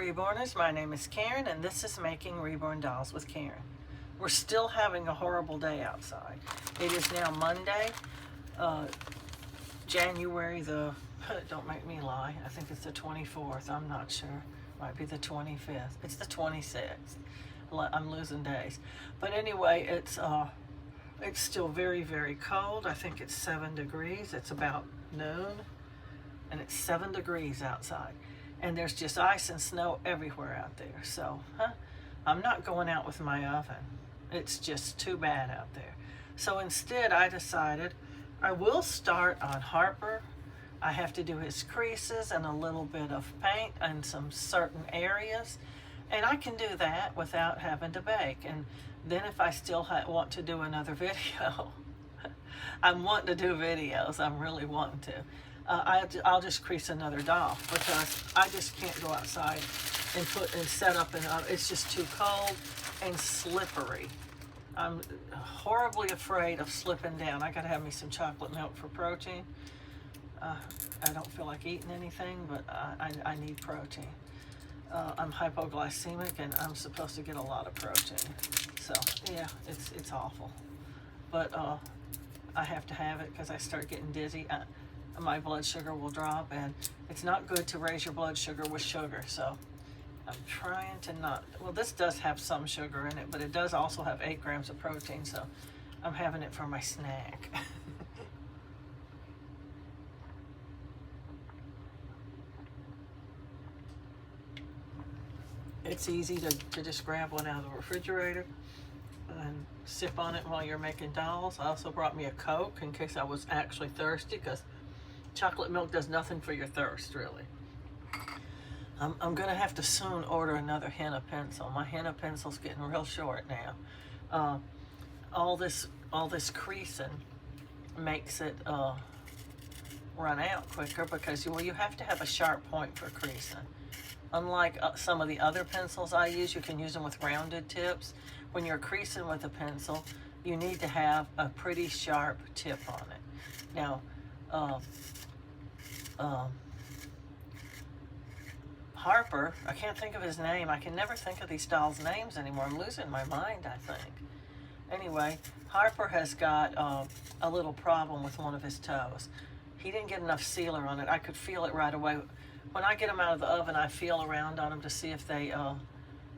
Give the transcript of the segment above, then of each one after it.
Reborners, my name is Karen and this is Making Reborn Dolls with Karen. We're still having a horrible day outside. It is now Monday, January the, don't make me lie, I think it's the 24th, I'm not sure. Might be the 25th. It's the 26th. I'm losing days. But anyway, it's still very, very cold. I think it's 7 degrees. It's about noon and it's 7 degrees outside. And there's just ice and snow everywhere out there. So, I'm not going out with my oven. It's just too bad out there. So instead, I decided I will start on Harper. I have to do his creases and a little bit of paint in some certain areas. And I can do that without having to bake. And then if I still want to do another video, I'm wanting to do videos. I'm really wanting to. I'll just crease another doll because I just can't go outside and set up an oven. It's just too cold and slippery. I'm horribly afraid of slipping down. I gotta have me some chocolate milk for protein. I don't feel like eating anything, but I need protein. I'm hypoglycemic and I'm supposed to get a lot of protein. So yeah, it's awful. But I have to have it because I start getting dizzy. My blood sugar will drop, and it's not good to raise your blood sugar with sugar. So I'm trying to not, well, this does have some sugar in it, but it does also have 8 grams of protein. So I'm having it for my snack. It's easy to just grab one out of the refrigerator and sip on it while you're making dolls. I also brought me a Coke in case I was actually thirsty, because chocolate milk does nothing for your thirst, really. I'm gonna have to soon order another henna pencil. My henna pencil's getting real short now. All this creasing makes it run out quicker because you have to have a sharp point for creasing. Unlike some of the other pencils I use, you can use them with rounded tips. When you're creasing with a pencil, you need to have a pretty sharp tip on it. Now, Harper, I can't think of his name. I can never think of these dolls' names anymore. I'm losing my mind, I think. Anyway, Harper has got a little problem with one of his toes. He didn't get enough sealer on it. I could feel it right away. When I get them out of the oven, I feel around on them to see if they,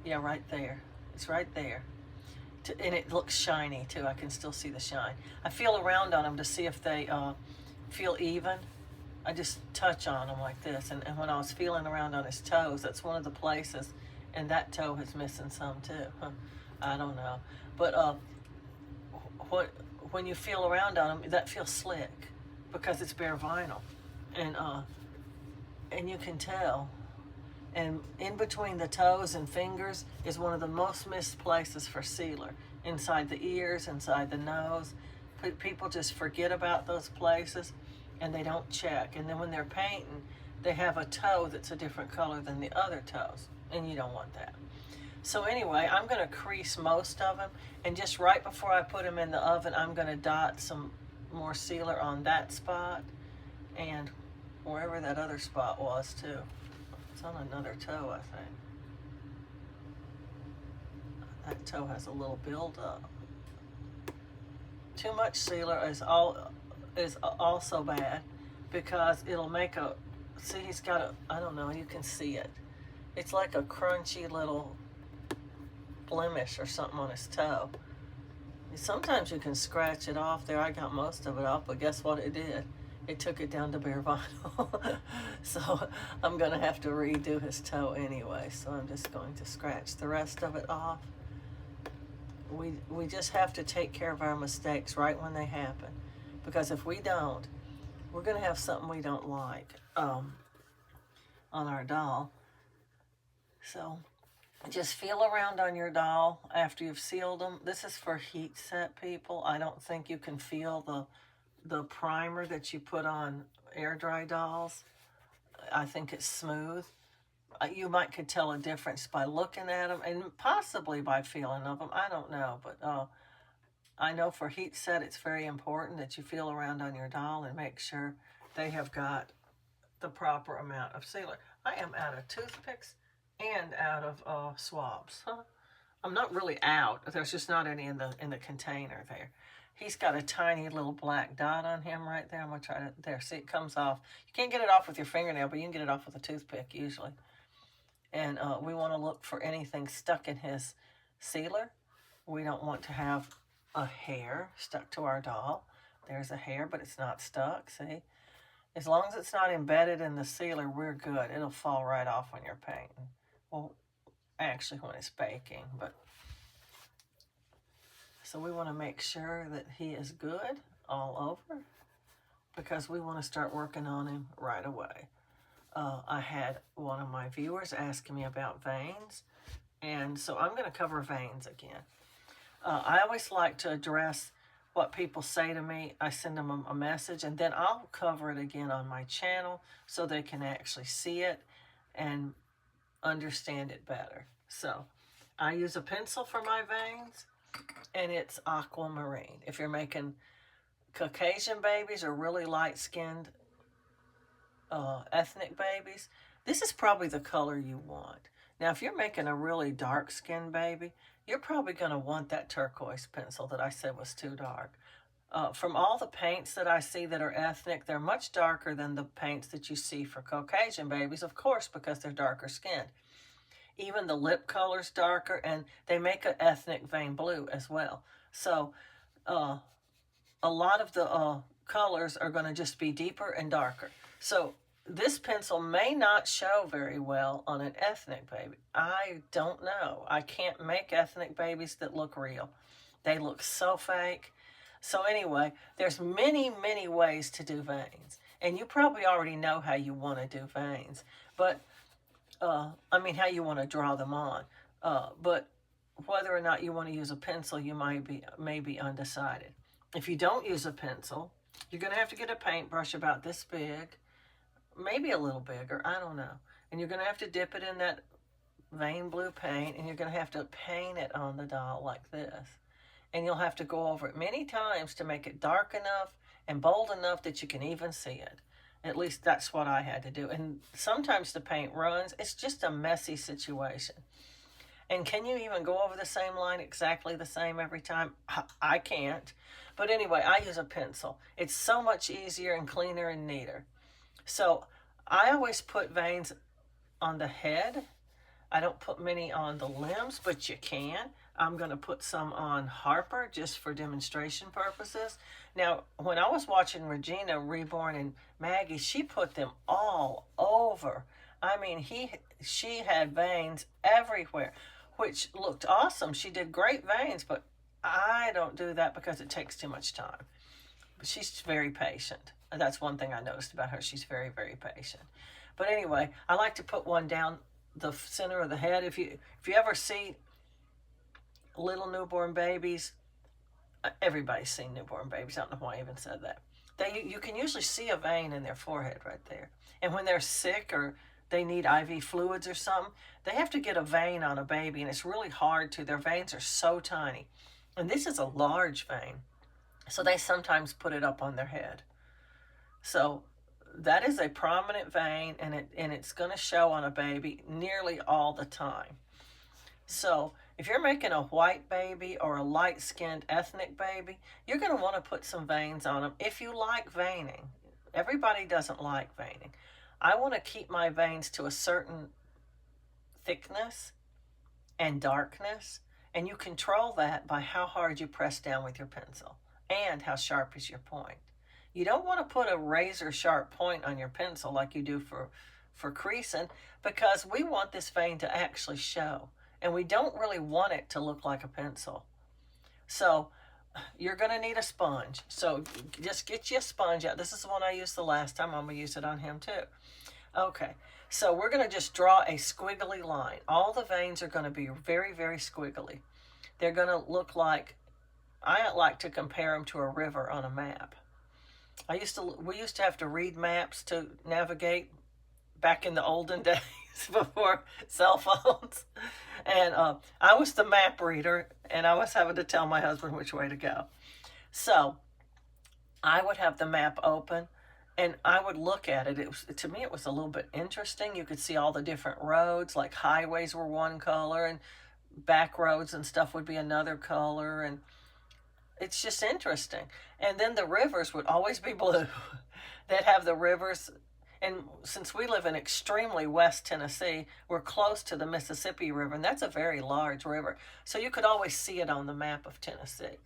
yeah, right there. It's right there. And it looks shiny, too. I can still see the shine. I feel around on them to see if they feel even. I just touch on them like this. And when I was feeling around on his toes, that's one of the places. And that toe is missing some, too. I don't know. But when you feel around on them, that feels slick because it's bare vinyl. And you can tell. And in between the toes and fingers is one of the most missed places for sealer. Inside the ears, inside the nose. People just forget about those places and they don't check. And then when they're painting, they have a toe that's a different color than the other toes. And you don't want that. So anyway, I'm going to crease most of them. And just right before I put them in the oven, I'm going to dot some more sealer on that spot. And wherever that other spot was, too. It's on another toe, I think. That toe has a little buildup. Too much sealer is also bad because it'll make a, see, he's got a, I don't know, you can see it. It's like a crunchy little blemish or something on his toe. Sometimes you can scratch it off there. I got most of it off, but guess what it did? It took it down to bare vinyl. So I'm gonna have to redo his toe anyway. So I'm just going to scratch the rest of it off. We just have to take care of our mistakes right when they happen. Because if we don't, we're gonna have something we don't like on our doll. So just feel around on your doll after you've sealed them. This is for heat set people. I don't think you can feel the primer that you put on air dry dolls. I think it's smooth. You could tell a difference by looking at them and possibly by feeling of them. I don't know, but I know for heat set it's very important that you feel around on your doll and make sure they have got the proper amount of sealer. I am out of toothpicks and out of swabs. Huh? I'm not really out. There's just not any in the container there. He's got a tiny little black dot on him right there. I'm gonna try to, there, see, it comes off. You can't get it off with your fingernail, but you can get it off with a toothpick usually. And we want to look for anything stuck in his sealer. We don't want to have a hair stuck to our doll. There's a hair, but it's not stuck, see? As long as it's not embedded in the sealer, we're good. It'll fall right off when you're painting. Well, actually when it's baking, but so we want to make sure that he is good all over because we want to start working on him right away. I had one of my viewers asking me about veins, and so I'm going to cover veins again. I always like to address what people say to me. I send them a message, and then I'll cover it again on my channel so they can actually see it and understand it better. So I use a pencil for my veins, and it's aquamarine. If you're making Caucasian babies or really light-skinned ethnic babies, this is probably the color you want. Now, if you're making a really dark-skinned baby, you're probably going to want that turquoise pencil that I said was too dark. From all the paints that I see that are ethnic, they're much darker than the paints that you see for Caucasian babies, of course, because they're darker skinned. Even the lip color's darker, and they make an ethnic vein blue as well. So a lot of the colors are going to just be deeper and darker. So this pencil may not show very well on an ethnic baby. I don't know. I can't make ethnic babies that look real. They look so fake. So anyway, there's many, many ways to do veins. And you probably already know how you want to do veins. But, I mean, how you want to draw them on. But whether or not you want to use a pencil, you may be undecided. If you don't use a pencil, you're going to have to get a paintbrush about this big, maybe a little bigger, I don't know. And you're going to have to dip it in that vein blue paint, and you're going to have to paint it on the doll like this. And you'll have to go over it many times to make it dark enough and bold enough that you can even see it. At least that's what I had to do. And sometimes the paint runs. It's just a messy situation. And can you even go over the same line exactly the same every time? I can't. But anyway, I use a pencil. It's so much easier and cleaner and neater. So I always put veins on the head. I don't put many on the limbs, but you can. I'm going to put some on Harper just for demonstration purposes. Now, when I was watching Regina, Reborn, and Maggie, she put them all over. I mean, she had veins everywhere, which looked awesome. She did great veins, but I don't do that because it takes too much time. But she's very patient. That's one thing I noticed about her. She's very, very patient. But anyway, I like to put one down the center of the head. If you ever see little newborn babies, everybody's seen newborn babies. I don't know why I even said that. You can usually see a vein in their forehead right there. And when they're sick or they need IV fluids or something, they have to get a vein on a baby, and it's really hard to. Their veins are so tiny. And this is a large vein. So they sometimes put it up on their head. So that is a prominent vein, and it's going to show on a baby nearly all the time. So if you're making a white baby or a light-skinned ethnic baby, you're going to want to put some veins on them if you like veining. Everybody doesn't like veining. I want to keep my veins to a certain thickness and darkness, and you control that by how hard you press down with your pencil and how sharp is your point. You don't want to put a razor sharp point on your pencil like you do for creasing, because we want this vein to actually show, and we don't really want it to look like a pencil. So you're going to need a sponge. So just get you a sponge out. This is the one I used the last time. I'm going to use it on him too. Okay, so we're going to just draw a squiggly line. All the veins are going to be very, very squiggly. They're going to look like, I like to compare them to a river on a map. We used to have to read maps to navigate back in the olden days before cell phones. And I was the map reader, and I was having to tell my husband which way to go. So I would have the map open, And I would look at it. It was, to me, it was a little bit interesting. You could see all the different roads, like highways were one color and back roads and stuff would be another color. And it's just interesting. And then the rivers would always be blue. They'd have the rivers. And since we live in extremely West Tennessee, we're close to the Mississippi River, and that's a very large river. So you could always see it on the map of Tennessee.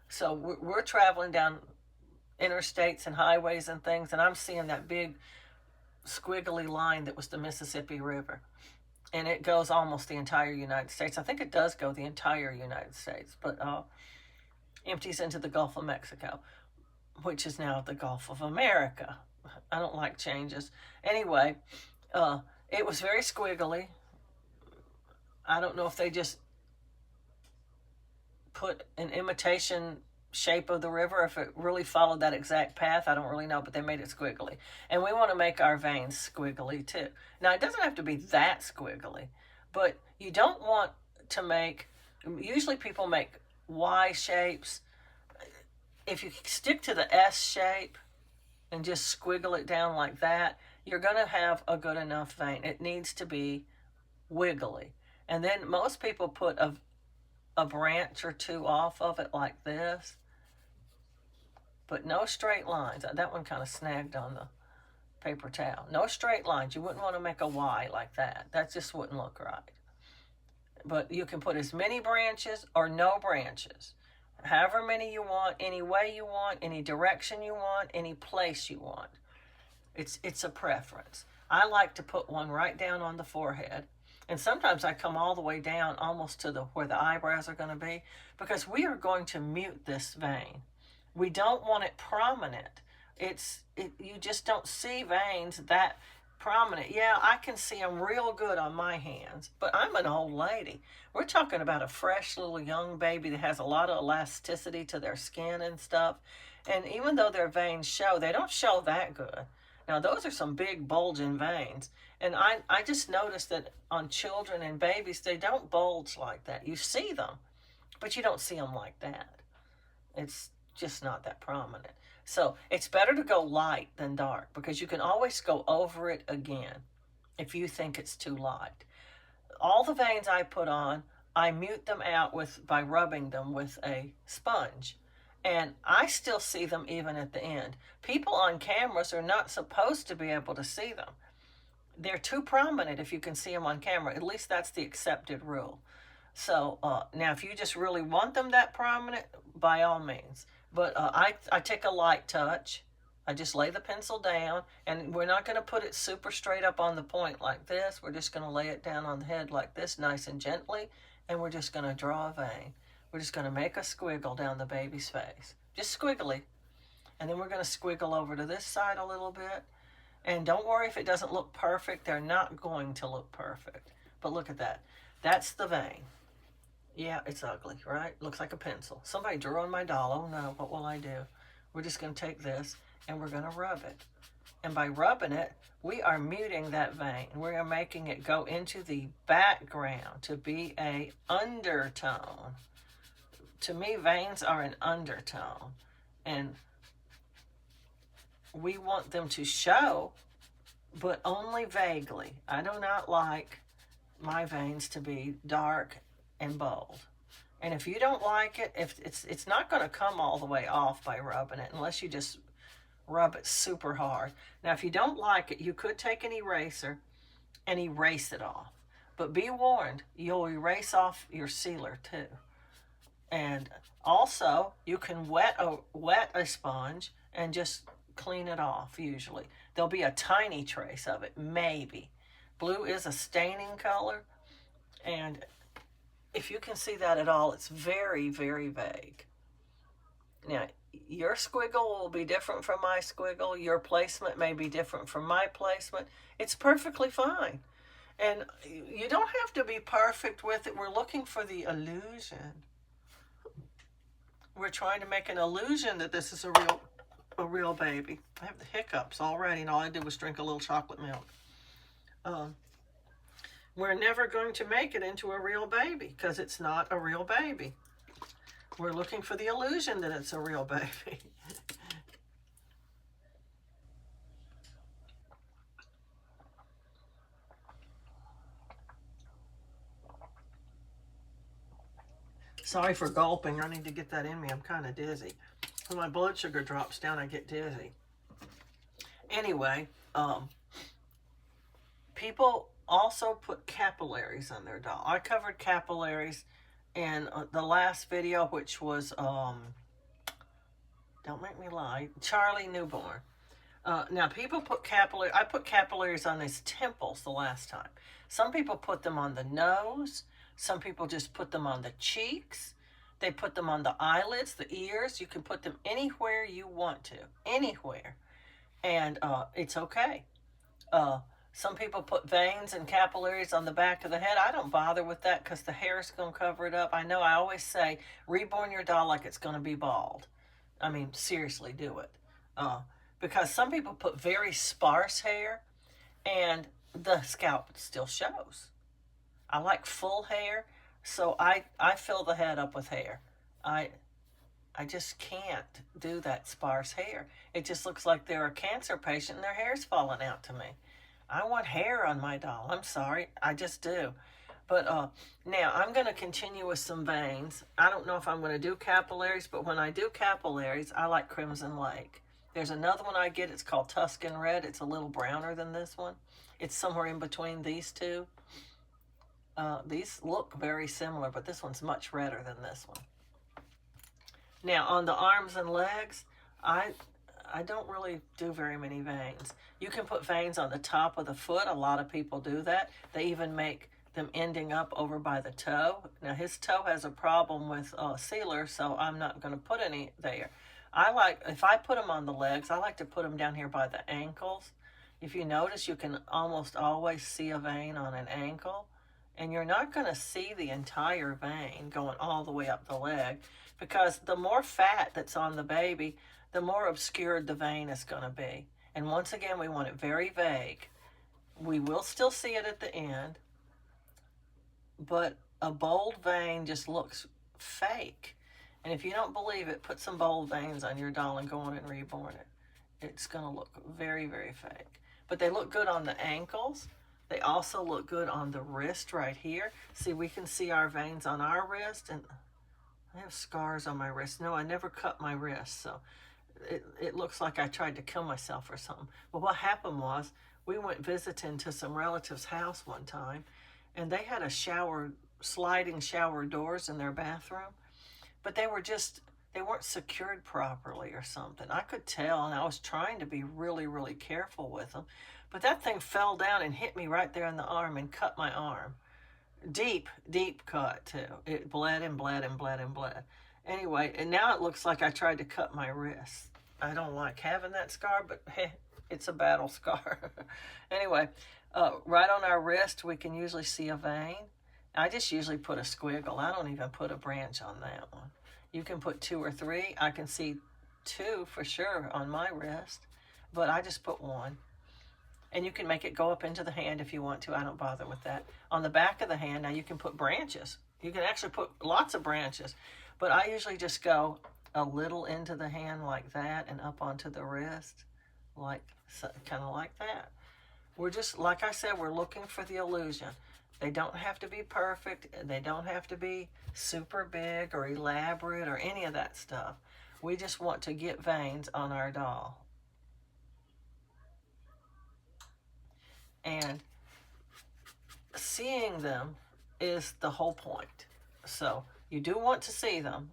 So we're traveling down interstates and highways and things, and I'm seeing that big squiggly line that was the Mississippi River. And it goes almost the entire United States. I think it does go the entire United States, but empties into the Gulf of Mexico, which is now the Gulf of America. I don't like changes. Anyway, it was very squiggly. I don't know if they just put an imitation shape of the river, if it really followed that exact path. I don't really know, but they made it squiggly. And we want to make our veins squiggly too. Now, it doesn't have to be that squiggly, but you don't want to make, usually people make Y shapes. If you stick to the S shape and just squiggle it down like that, you're going to have a good enough vein. It needs to be wiggly. And then most people put a branch or two off of it like this, but no straight lines. That one kind of snagged on the paper towel. No straight lines. You wouldn't want to make a Y like that. That just wouldn't look right. But you can put as many branches or no branches. However many you want, any way you want, any direction you want, any place you want. It's a preference. I like to put one right down on the forehead. And sometimes I come all the way down almost to where the eyebrows are going to be, because we are going to mute this vein. We don't want it prominent. You just don't see veins that prominent. Yeah, I can see them real good on my hands, but I'm an old lady. We're talking about a fresh little young baby that has a lot of elasticity to their skin and stuff. And even though their veins show, they don't show that good. Now, those are some big bulging veins. And I just noticed that on children and babies, they don't bulge like that. You see them, but you don't see them like that. It's just not that prominent. So it's better to go light than dark, because you can always go over it again if you think it's too light. All the veins I put on, I mute them out by rubbing them with a sponge. And I still see them even at the end. People on cameras are not supposed to be able to see them. They're too prominent if you can see them on camera. At least that's the accepted rule. So now if you just really want them that prominent, by all means. But I take a light touch. I just lay the pencil down, and we're not going to put it super straight up on the point like this. We're just going to lay it down on the head like this, nice and gently, and we're just going to draw a vein. We're just going to make a squiggle down the baby's face. Just squiggly. And then we're going to squiggle over to this side a little bit. And don't worry if it doesn't look perfect. They're not going to look perfect. But look at that. That's the vein. Yeah, it's ugly, right? Looks like a pencil. Somebody drew on my doll. Oh no, what will I do? We're just going to take this and we're going to rub it. And by rubbing it, we are muting that vein. We are making it go into the background to be a undertone. To me, veins are an undertone. And we want them to show, but only vaguely. I do not like my veins to be dark and bold. And if you don't like it, if it's not going to come all the way off by rubbing it, unless you just rub it super hard. Now, if you don't like it, you could take an eraser and erase it off. But be warned, you'll erase off your sealer too. And also, you can wet a sponge and just clean it off usually. There'll be a tiny trace of it, maybe. Blue is a staining color, and if you can see that at all, it's very, very vague. Now, your squiggle will be different from my squiggle. Your placement may be different from my placement. It's perfectly fine. And you don't have to be perfect with it. We're looking for the illusion. We're trying to make an illusion that this is a real baby. I have the hiccups already, and all I did was drink a little chocolate milk. We're never going to make it into a real baby because it's not a real baby. We're looking for the illusion that it's a real baby. Sorry for gulping. I need to get that in me. I'm kind of dizzy. When my blood sugar drops down, I get dizzy. Anyway, people also put capillaries on their doll. I covered capillaries in the last video, which was, don't make me lie, Charlie Newborn. Now, people put capillaries. I put capillaries on his temples the last time. Some people put them on the nose. Some people just put them on the cheeks. They put them on the eyelids, the ears. You can put them anywhere you want to. Anywhere. And it's okay. Some people put veins and capillaries on the back of the head. I don't bother with that because the hair is going to cover it up. I know I always say, reborn your doll like it's going to be bald. I mean, seriously, do it. Because some people put very sparse hair and the scalp still shows. I like full hair, so I fill the head up with hair. I just can't do that sparse hair. It just looks like they're a cancer patient and their hair's falling out to me. I want hair on my doll. I'm sorry. I just do. But now I'm going to continue with some veins. I don't know if I'm going to do capillaries, but when I do capillaries, I like Crimson Lake. There's another one I get. It's called Tuscan Red. It's a little browner than this one. It's somewhere in between these two. These look very similar, but this one's much redder than this one. Now, on the arms and legs, I don't really do very many veins. You can put veins on the top of the foot. A lot of people do that. They even make them ending up over by the toe. Now, his toe has a problem with sealer, so I'm not going to put any there. If I put them on the legs, I like to put them down here by the ankles. If you notice, you can almost always see a vein on an ankle. And you're not going to see the entire vein going all the way up the leg, because the more fat that's on the baby, the more obscured the vein is going to be. And once again, we want it very vague. We will still see it at the end, but a bold vein just looks fake. And if you don't believe it, put some bold veins on your doll and go on and reborn it. It's going to look very, very fake. But they look good on the ankles. They also look good on the wrist right here. See, we can see our veins on our wrist, and I have scars on my wrist. No, I never cut my wrist, so it looks like I tried to kill myself or something. But what happened was, we went visiting to some relatives' house one time, and they had sliding shower doors in their bathroom, but they weren't secured properly or something. I could tell, and I was trying to be really, really careful with them. But that thing fell down and hit me right there in the arm and cut my arm. Deep, deep cut, too. It bled and bled and bled and bled. Anyway, and now it looks like I tried to cut my wrist. I don't like having that scar, but hey, it's a battle scar. Anyway, right on our wrist, we can usually see a vein. I just usually put a squiggle. I don't even put a branch on that one. You can put 2 or 3. I can see 2 for sure on my wrist, but I just put 1. And you can make it go up into the hand if you want to. I don't bother with that. On the back of the hand, now you can put branches. You can actually put lots of branches. But I usually just go a little into the hand like that and up onto the wrist, kind of like that. We're just, like I said, we're looking for the illusion. They don't have to be perfect. They don't have to be super big or elaborate or any of that stuff. We just want to get veins on our doll. And seeing them is the whole point. So you do want to see them,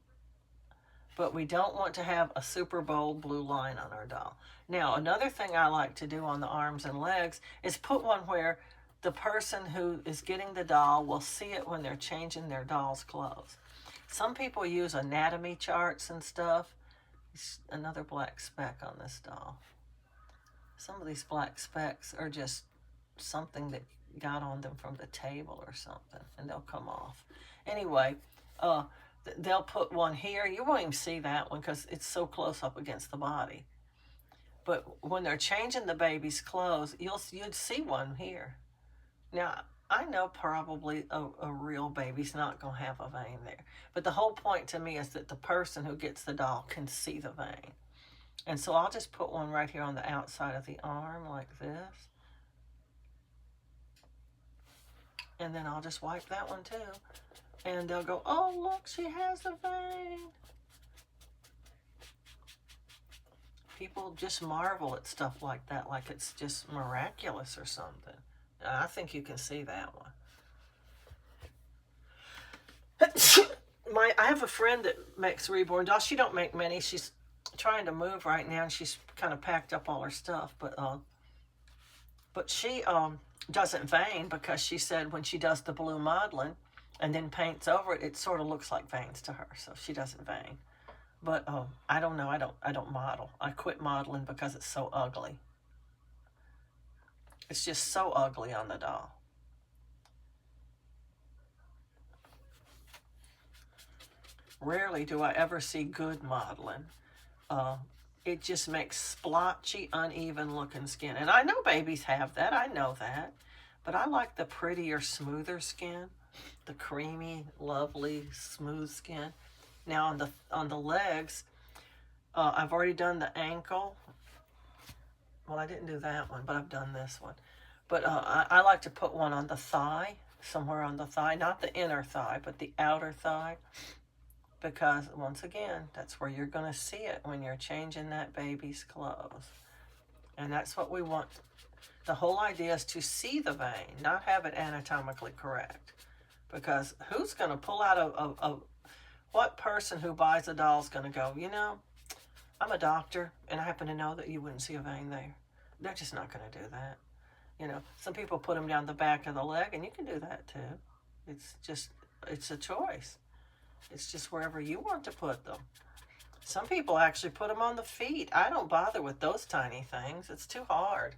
but we don't want to have a super bold blue line on our doll. Now, another thing I like to do on the arms and legs is put one where the person who is getting the doll will see it when they're changing their doll's clothes. Some people use anatomy charts and stuff. There's another black speck on this doll. Some of these black specks are just something that got on them from the table or something, and they'll come off. Anyway, they'll put one here. You won't even see that one because it's so close up against the body. But when they're changing the baby's clothes, you'd see one here. Now, I know probably a real baby's not going to have a vein there. But the whole point to me is that the person who gets the doll can see the vein. And so I'll just put one right here on the outside of the arm like this. And then I'll just wipe that one too. And they'll go, oh, look, she has a vein. People just marvel at stuff like that, like it's just miraculous or something. I think you can see that one. I have a friend that makes Reborn dolls. She don't make many. She's trying to move right now, and she's kind of packed up all her stuff. But she doesn't vein, because she said when she does the blue modeling and then paints over it, it sort of looks like veins to her. So she doesn't vein. But I don't know. I don't model. I quit modeling because it's so ugly. It's just so ugly on the doll. Rarely do I ever see good modeling. It just makes splotchy, uneven looking skin. And I know babies have that. I know that. But I like the prettier, smoother skin. The creamy, lovely, smooth skin. Now on the legs, I've already done the ankle. Well, I didn't do that one, but I've done this one. But I like to put one on the thigh, somewhere on the thigh. Not the inner thigh, but the outer thigh. Because, once again, that's where you're going to see it when you're changing that baby's clothes. And that's what we want. The whole idea is to see the vein, not have it anatomically correct. Because who's going to pull out what person who buys a doll is going to go, you know, I'm a doctor, and I happen to know that you wouldn't see a vein there. They're just not going to do that. You know, some people put them down the back of the leg, and you can do that too. It's a choice. It's just wherever you want to put them. Some people actually put them on the feet. I don't bother with those tiny things. It's too hard.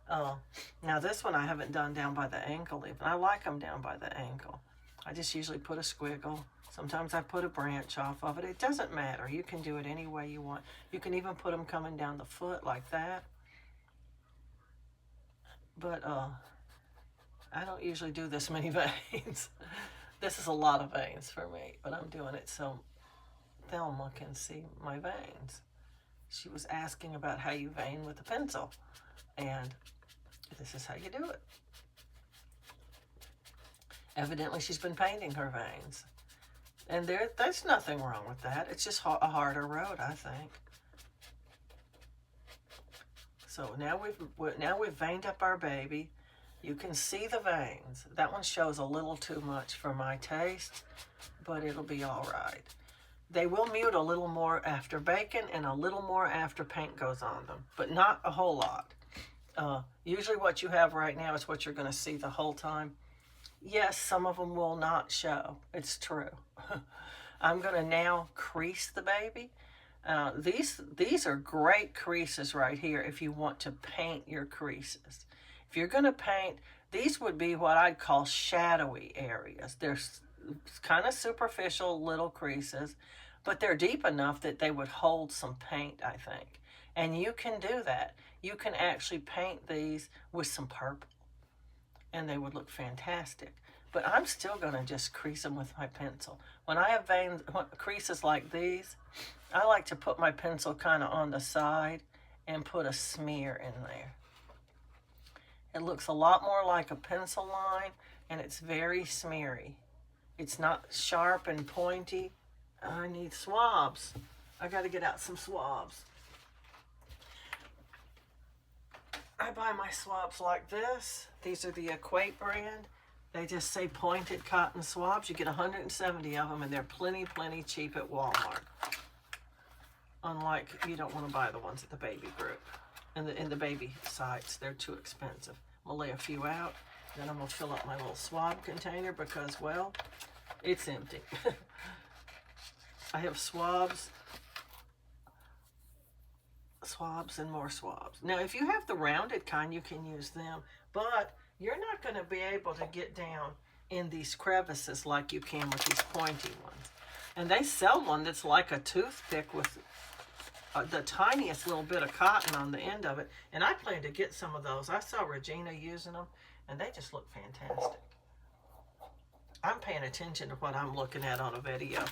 Now this one I haven't done down by the ankle even. I like them down by the ankle. I just usually put a squiggle. Sometimes I put a branch off of it. It doesn't matter. You can do it any way you want. You can even put them coming down the foot like that. But I don't usually do this many veins. This is a lot of veins for me, but I'm doing it so Thelma can see my veins. She was asking about how you vein with a pencil, and this is how you do it. Evidently, she's been painting her veins, and there's nothing wrong with that. It's just a harder road, I think. So now we've veined up our baby. You can see the veins. That one shows a little too much for my taste, but it'll be all right. They will mute a little more after bacon and a little more after paint goes on them, but not a whole lot. Usually what you have right now is what you're going to see the whole time. Yes, some of them will not show. It's true. I'm going to now crease the baby. These are great creases right here if you want to paint your creases. If you're going to paint, these would be what I'd call shadowy areas. They're kind of superficial little creases, but they're deep enough that they would hold some paint, I think. And you can do that. You can actually paint these with some purple, and they would look fantastic. But I'm still going to just crease them with my pencil. When I have creases like these, I like to put my pencil kind of on the side and put a smear in there. It looks a lot more like a pencil line, and it's very smeary. It's not sharp and pointy. I need swabs. I got to get out some swabs. I buy my swabs like this. These are the Equate brand. They just say pointed cotton swabs. You get 170 of them, and they're plenty cheap at Walmart. Unlike, you don't want to buy the ones at the baby group. In the baby sites, they're too expensive. I'm going to lay a few out. Then I'm going to fill up my little swab container because, well, it's empty. I have swabs and more swabs. Now, if you have the rounded kind, you can use them, but you're not going to be able to get down in these crevices like you can with these pointy ones. And they sell one that's like a toothpick with the tiniest little bit of cotton on the end of it. And I plan to get some of those. I saw Regina using them, and they just look fantastic. I'm paying attention to what I'm looking at on a video.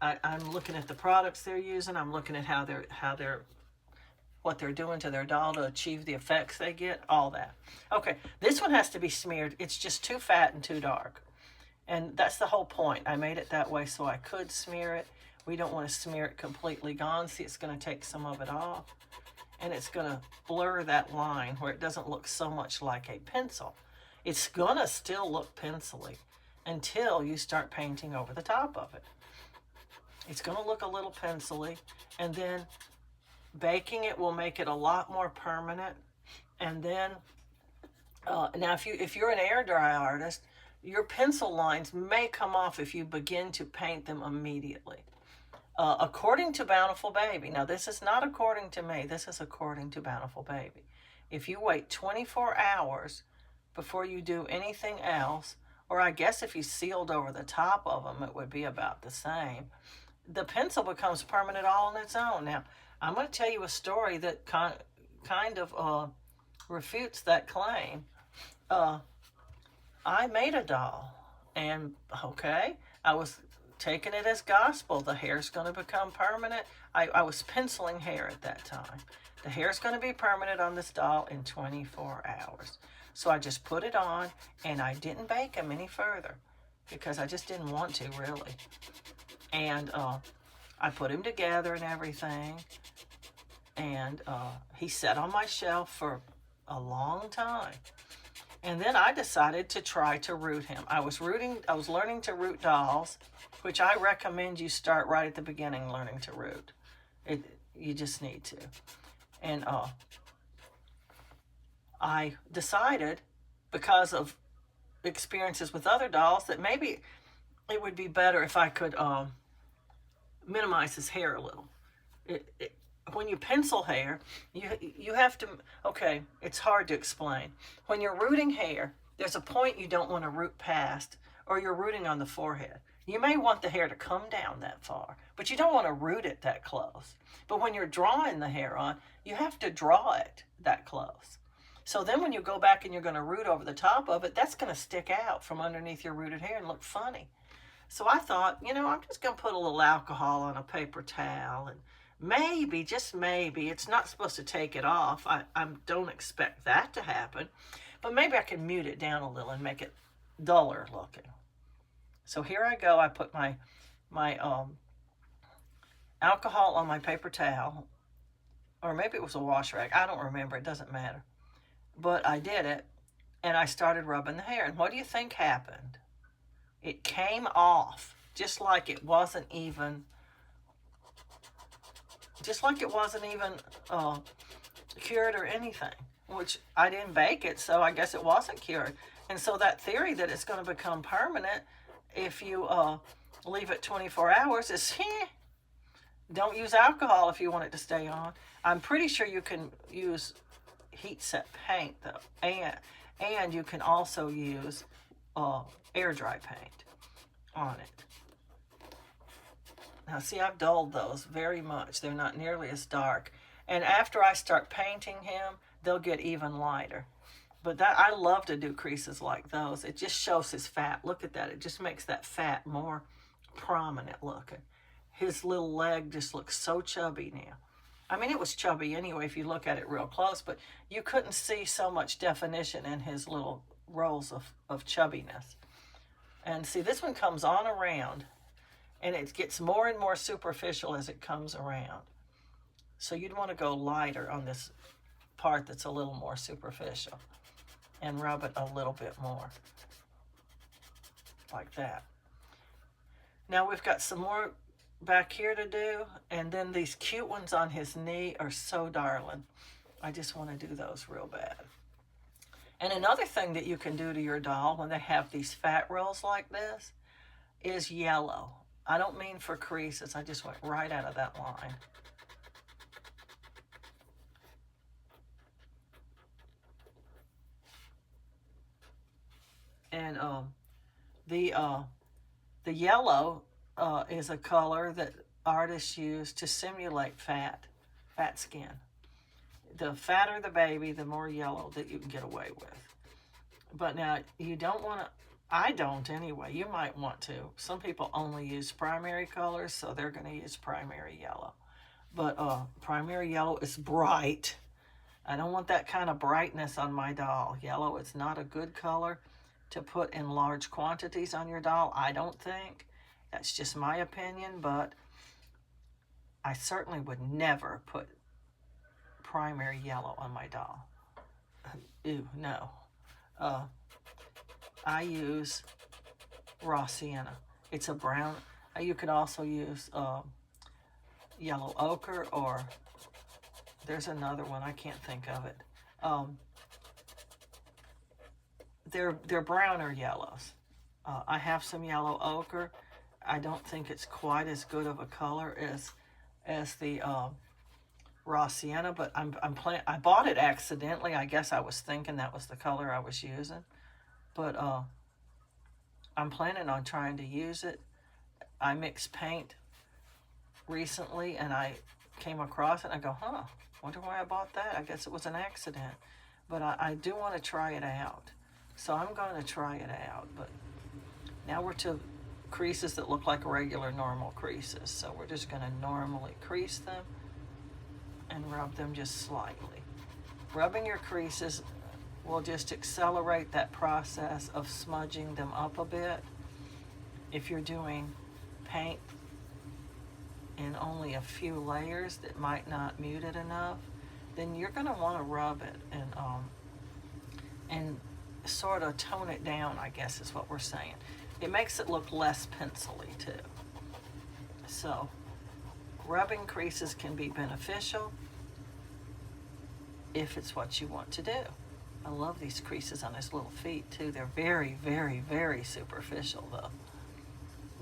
I'm looking at the products they're using. I'm looking at what they're doing to their doll to achieve the effects they get, all that. Okay, this one has to be smeared. It's just too fat and too dark. And that's the whole point. I made it that way so I could smear it. We don't want to smear it completely gone. See, it's going to take some of it off. And it's going to blur that line where it doesn't look so much like a pencil. It's going to still look pencil-y until you start painting over the top of it. It's going to look a little pencil-y, and then baking it will make it a lot more permanent. And then, now if you're an air dry artist, your pencil lines may come off if you begin to paint them immediately. According to Bountiful Baby, now this is not according to me, this is according to Bountiful Baby. If you wait 24 hours before you do anything else, or I guess if you sealed over the top of them, it would be about the same. The pencil becomes permanent all on its own. Now, I'm going to tell you a story that kind of refutes that claim. I made a doll, and okay, I was taking it as gospel. The hair's going to become permanent. I was penciling hair at that time. The hair's going to be permanent on this doll in 24 hours. So I just put it on, and I didn't bake him any further because I just didn't want to, really. And I put him together and everything, and he sat on my shelf for a long time. And then I decided to try to root him. I was learning to root dolls, which I recommend you start right at the beginning learning to root. You just need to. And I decided, because of experiences with other dolls, that maybe it would be better if I could minimize his hair a little. When you pencil hair, you have to, okay, it's hard to explain. When you're rooting hair, there's a point you don't want to root past, or you're rooting on the forehead. You may want the hair to come down that far, but you don't want to root it that close. But when you're drawing the hair on, you have to draw it that close. So then when you go back and you're going to root over the top of it, that's going to stick out from underneath your rooted hair and look funny. So I thought, I'm just going to put a little alcohol on a paper towel, and maybe, just maybe, it's not supposed to take it off. I don't expect that to happen. But maybe I can mute it down a little and make it duller looking. So here I go. I put my alcohol on my paper towel. Or maybe it was a wash rag. I don't remember. It doesn't matter. But I did it, and I started rubbing the hair. And what do you think happened? It came off just like it wasn't even cured or anything, which I didn't bake it, so I guess it wasn't cured. And so that theory that it's going to become permanent if you leave it 24 hours is, don't use alcohol if you want it to stay on. I'm pretty sure you can use heat set paint, though, and you can also use air dry paint on it. Now see, I've dulled those very much. They're not nearly as dark. And after I start painting him, they'll get even lighter. But I love to do creases like those. It just shows his fat. Look at that. It just makes that fat more prominent looking. His little leg just looks so chubby now. I mean, it was chubby anyway if you look at it real close, but you couldn't see so much definition in his little rolls of chubbiness. And see, this one comes on around, and it gets more and more superficial as it comes around. So you'd want to go lighter on this part that's a little more superficial and rub it a little bit more, like that. Now we've got some more back here to do, and then these cute ones on his knee are so darling. I just want to do those real bad. And another thing that you can do to your doll when they have these fat rolls like this is yellow. I don't mean for creases. I just went right out of that line. And the yellow is a color that artists use to simulate fat skin. The fatter the baby, the more yellow that you can get away with. But now, you don't want to, I don't anyway, you might want to. Some people only use primary colors, so they're going to use primary yellow. But primary yellow is bright. I don't want that kind of brightness on my doll. Yellow is not a good color. to put in large quantities on your doll. I don't think. That's just my opinion, but I certainly would never put primary yellow on my doll. Ew, no. I use raw sienna. It's a brown. You could also use yellow ochre, or there's another one, I can't think of it. They're browner yellows. I have some yellow ochre. I don't think it's quite as good of a color as the raw sienna, but I bought it accidentally. I guess I was thinking that was the color I was using, but I'm planning on trying to use it. I mixed paint recently and I came across it and I go, huh, wonder why I bought that. I guess it was an accident, but I do want to try it out. So I'm going to try it out. But now we're to creases that look like regular normal creases. So we're just going to normally crease them and rub them just slightly. Rubbing your creases will just accelerate that process of smudging them up a bit. If you're doing paint in only a few layers that might not mute it enough, then you're going to want to rub it and sort of tone it down, I guess is what we're saying. It makes it look less pencil-y too. So rubbing creases can be beneficial if it's what you want to do. I love these creases on his little feet too. They're very, very, very superficial though.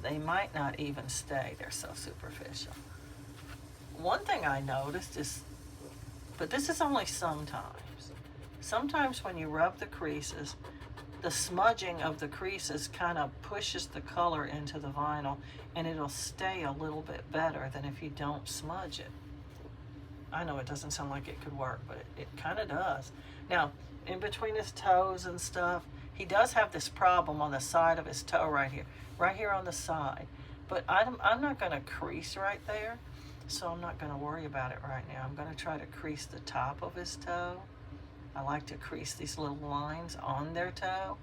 They might not even stay. They're so superficial. One thing I noticed is, but this is only sometimes. Sometimes when you rub the creases, the smudging of the creases kind of pushes the color into the vinyl and it'll stay a little bit better than if you don't smudge it. I know it doesn't sound like it could work, but it kind of does. Now, in between his toes and stuff, he does have this problem on the side of his toe right here on the side. But I'm not going to crease right there, so I'm not going to worry about it right now. I'm going to try to crease the top of his toe. I like to crease these little lines on their toe.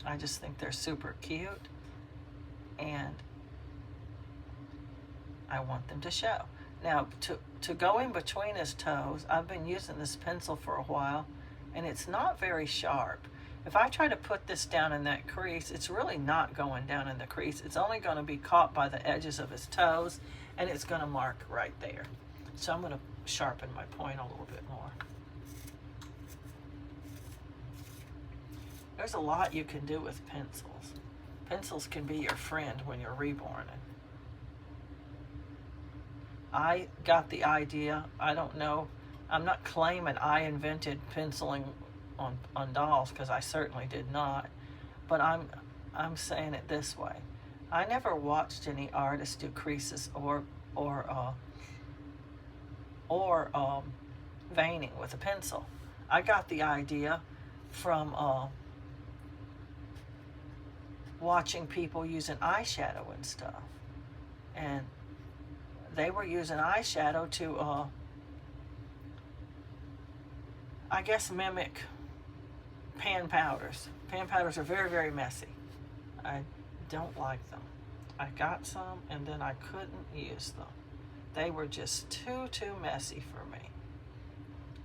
I just think they're super cute, and I want them to show. Now, to go in between his toes, I've been using this pencil for a while, and it's not very sharp. If I try to put this down in that crease, it's really not going down in the crease. It's only going to be caught by the edges of his toes, and it's going to mark right there. So I'm going to sharpen my point a little bit more. There's a lot you can do with pencils. Pencils can be your friend when you're reborning. I got the idea, I don't know, I'm not claiming I invented penciling on dolls, because I certainly did not, but I'm saying it this way. I never watched any artists do creases or veining with a pencil. I got the idea from watching people using eyeshadow and stuff, and they were using eyeshadow to I guess mimic pan powders. Pan powders are very, very messy. I don't like them. I got some and then I couldn't use them. They were just too messy for me.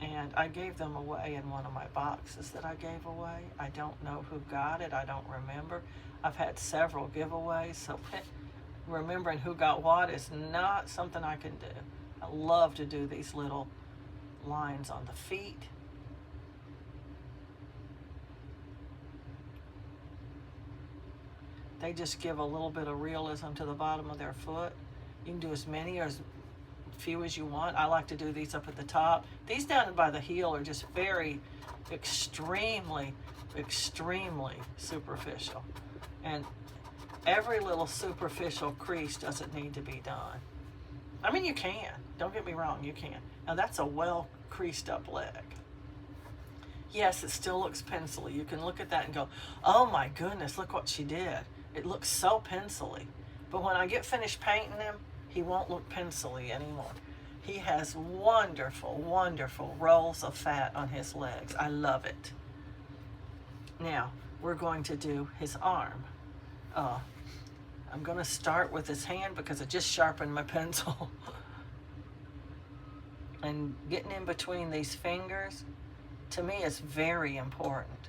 And I gave them away in one of my boxes that I gave away. I don't know who got it. I don't remember. I've had several giveaways, so remembering who got what is not something I can do. I love to do these little lines on the feet. They just give a little bit of realism to the bottom of their foot. You can do as many or as few as you want. I like to do these up at the top. These down by the heel are just very extremely superficial. And every little superficial crease doesn't need to be done. I mean, you can. Don't get me wrong, you can. Now that's a well creased up leg. Yes, it still looks pencil-y. You can look at that and go, oh my goodness, look what she did. It looks so pencil-y. But when I get finished painting him, he won't look pencil-y anymore. He has wonderful rolls of fat on his legs. I love it. Now, we're going to do his arm. Uh, I'm going to start with his hand because I just sharpened my pencil. And getting in between these fingers, to me, is very important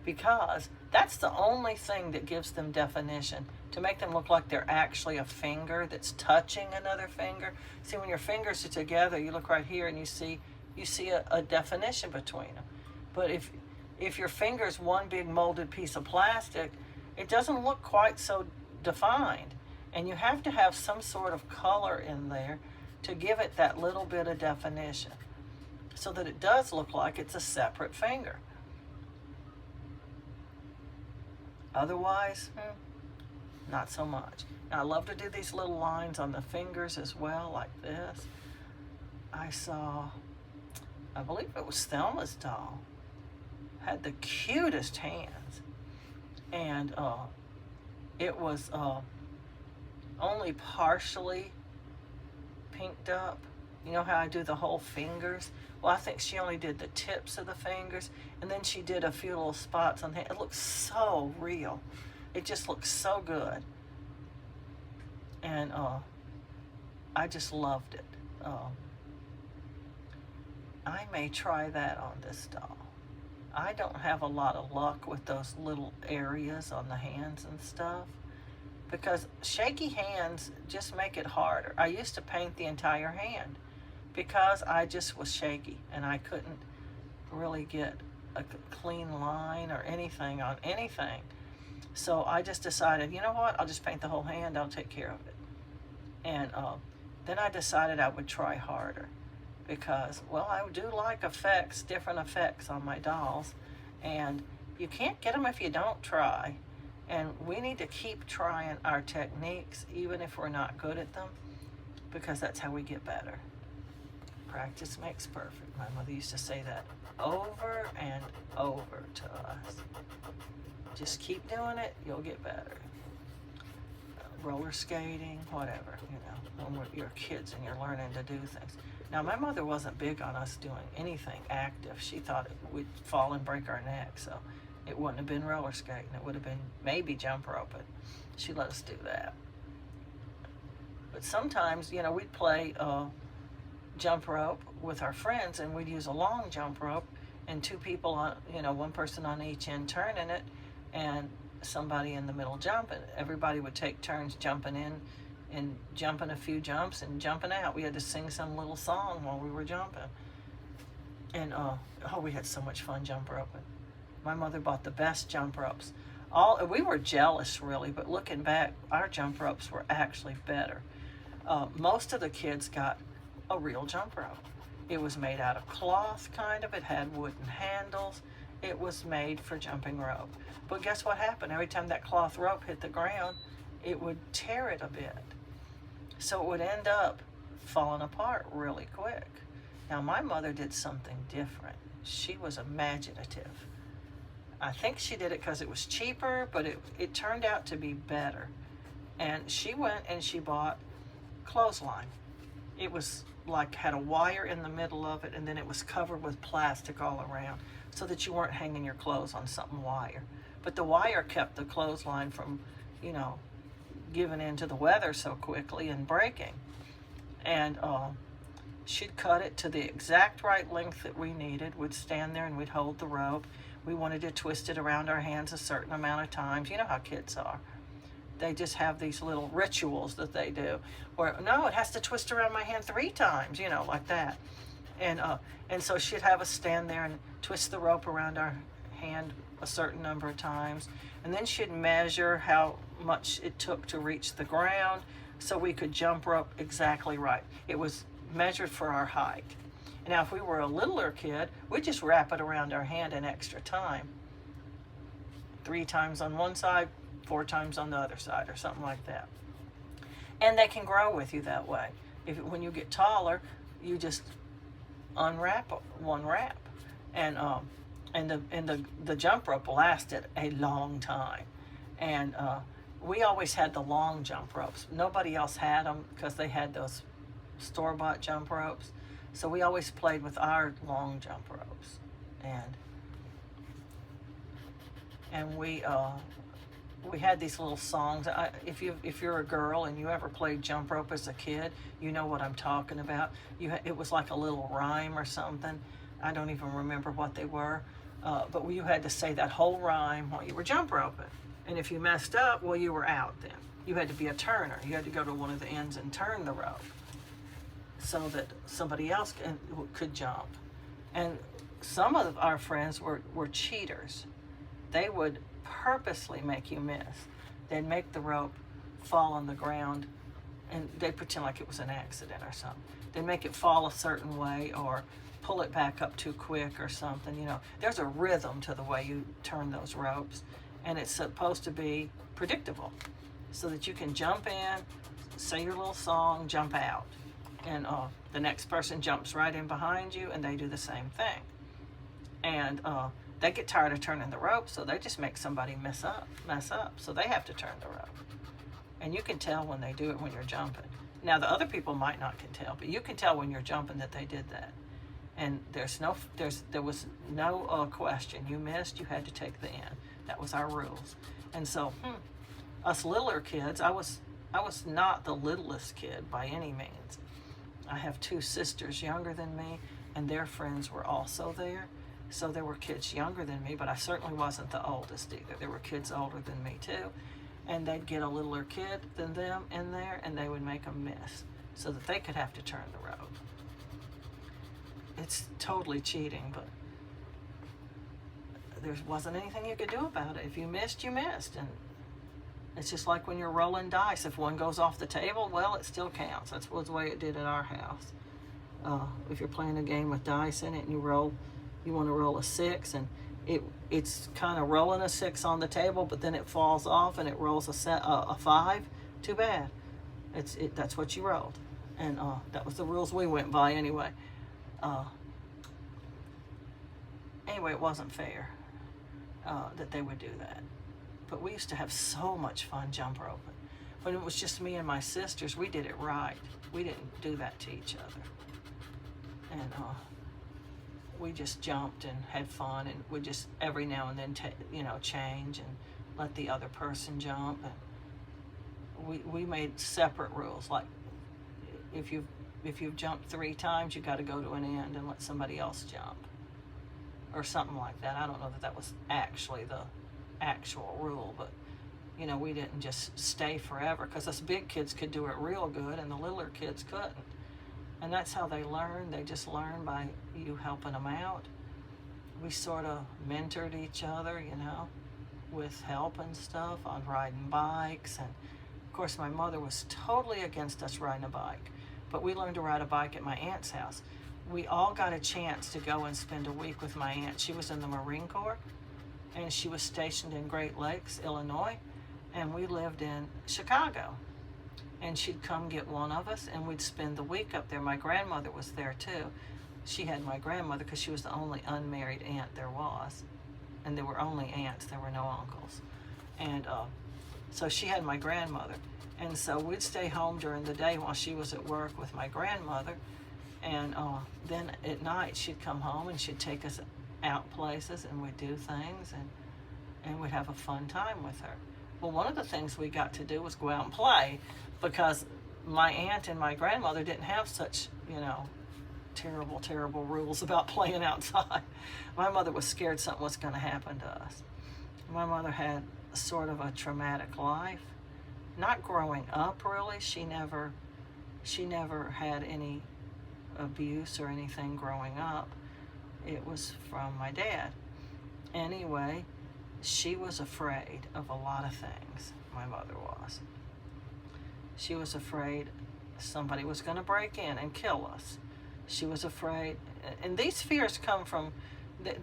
because that's the only thing that gives them definition, to make them look like they're actually a finger that's touching another finger. See, when your fingers are together, you look right here and you see a definition between them. But if your finger's one big molded piece of plastic, it doesn't look quite so defined. And you have to have some sort of color in there to give it that little bit of definition so that it does look like it's a separate finger. Otherwise, not so much. Now, I love to do these little lines on the fingers as well, like this. I saw, I believe it was Thelma's doll, had the cutest hands. And it was only partially pinked up. You know how I do the whole fingers? Well, I think she only did the tips of the fingers, and then she did a few little spots on the hand. It looks so real. It just looks so good. And I just loved it. I may try that on this doll. I don't have a lot of luck with those little areas on the hands and stuff, because shaky hands just make it harder. I used to paint the entire hand because I just was shaky and I couldn't really get a clean line or anything on anything. So I just decided, you know what, I'll just paint the whole hand, I'll take care of it. And then I decided I would try harder because, well, I do like effects, different effects on my dolls, and you can't get them if you don't try. And we need to keep trying our techniques, even if we're not good at them, because that's how we get better. Practice makes perfect. My mother used to say that over and over to us. Just keep doing it, you'll get better. Roller skating, whatever, when you're kids and you're learning to do things. Now, my mother wasn't big on us doing anything active. She thought we'd fall and break our neck, so it wouldn't have been roller skating. It would have been maybe jump roping. She let us do that. But sometimes, we'd play jump rope with our friends, and we'd use a long jump rope and two people on, one person on each end turning it, and somebody in the middle jumping. Everybody would take turns jumping in and jumping a few jumps and jumping out. We had to sing some little song while we were jumping. And we had so much fun jump roping. My mother bought the best jump ropes. We were jealous, really, but looking back, our jump ropes were actually better. Most of the kids got a real jump rope. It was made out of cloth, kind of. It had wooden handles. It was made for jumping rope. But guess what happened? Every time that cloth rope hit the ground, it would tear it a bit. So it would end up falling apart really quick. Now, my mother did something different. She was imaginative. I think she did it because it was cheaper, but it turned out to be better. And she went and she bought clothesline. It was had a wire in the middle of it, and then it was covered with plastic all around so that you weren't hanging your clothes on something wire. But the wire kept the clothesline from, giving into the weather so quickly and breaking. And she'd cut it to the exact right length that we needed. We'd stand there and we'd hold the rope. We wanted to twist it around our hands a certain amount of times. You know how kids are. They just have these little rituals that they do where, no, it has to twist around my hand 3 times, like that. And so she'd have us stand there and twist the rope around our hand a certain number of times. And then she'd measure how much it took to reach the ground so we could jump rope exactly right. It was measured for our height. Now, if we were a littler kid, we'd just wrap it around our hand an extra time. 3 times on one side, 4 times on the other side, or something like that. And they can grow with you that way. When you get taller, you just unwrap one wrap. And the jump rope lasted a long time. And we always had the long jump ropes. Nobody else had them because they had those store-bought jump ropes. So we always played with our long jump ropes. And and we had these little songs. If you're a girl and you ever played jump rope as a kid, you know what I'm talking about. It was like a little rhyme or something. I don't even remember what they were, but you had to say that whole rhyme while you were jump roping. And if you messed up, well, you were out then. You had to be a turner. You had to go to one of the ends and turn the rope so that somebody else could jump. And some of our friends were cheaters. They would purposely make you miss. They'd make the rope fall on the ground, and they'd pretend like it was an accident or something. They'd make it fall a certain way or pull it back up too quick or something. You know, there's a rhythm to the way you turn those ropes, and it's supposed to be predictable so that you can jump in, say your little song, jump out, and the next person jumps right in behind you, and they do the same thing. And they get tired of turning the rope, so they just make somebody mess up, so they have to turn the rope. And you can tell when they do it when you're jumping. Now, the other people might not can tell, but you can tell when you're jumping that they did that. And there was no question. You missed, you had to take the end. That was our rules. And so, us littler kids, I was not the littlest kid by any means. I have two sisters younger than me, and their friends were also there. So there were kids younger than me, but I certainly wasn't the oldest either. There were kids older than me too. And they'd get a littler kid than them in there, and they would make them miss so that they could have to turn the rope. It's totally cheating, but there wasn't anything you could do about it. If you missed, you missed. And it's just like when you're rolling dice. If one goes off the table, well, it still counts. That's the way it did at our house. If you're playing a game with dice in it and you want to roll a 6, and it's kind of rolling a 6 on the table, but then it falls off and it rolls a 5. Too bad. That's what you rolled, and that was the rules we went by anyway. Anyway, it wasn't fair that they would do that. But we used to have so much fun jump roping. When it was just me and my sisters, we did it right. We didn't do that to each other. And we just jumped and had fun, and we just every now and then change and let the other person jump. And we made separate rules, like if you've jumped 3 times, you got to go to an end and let somebody else jump, or something like that. I don't know that was actually the actual rule, but we didn't just stay forever, because us big kids could do it real good and the littler kids couldn't. And that's how they learn. They just learn by you helping them out. We sort of mentored each other, with help and stuff on riding bikes. And of course, my mother was totally against us riding a bike, but we learned to ride a bike at my aunt's house. We all got a chance to go and spend a week with my aunt. She was in the Marine Corps, and she was stationed in Great Lakes, Illinois, and we lived in Chicago. And she'd come get one of us, and we'd spend the week up there. My grandmother was there too. She had my grandmother because she was the only unmarried aunt there was. And there were only aunts, there were no uncles. And so she had my grandmother. And so we'd stay home during the day while she was at work with my grandmother. And then at night she'd come home and she'd take us out places, and we'd do things, and we'd have a fun time with her. Well, one of the things we got to do was go out and play, because my aunt and my grandmother didn't have such, terrible rules about playing outside. My mother was scared something was going to happen to us. My mother had sort of a traumatic life. Not growing up, really. She never had any abuse or anything growing up. It was from my dad. Anyway, she was afraid of a lot of things. My mother was. She was afraid somebody was going to break in and kill us. She was afraid, and these fears come from,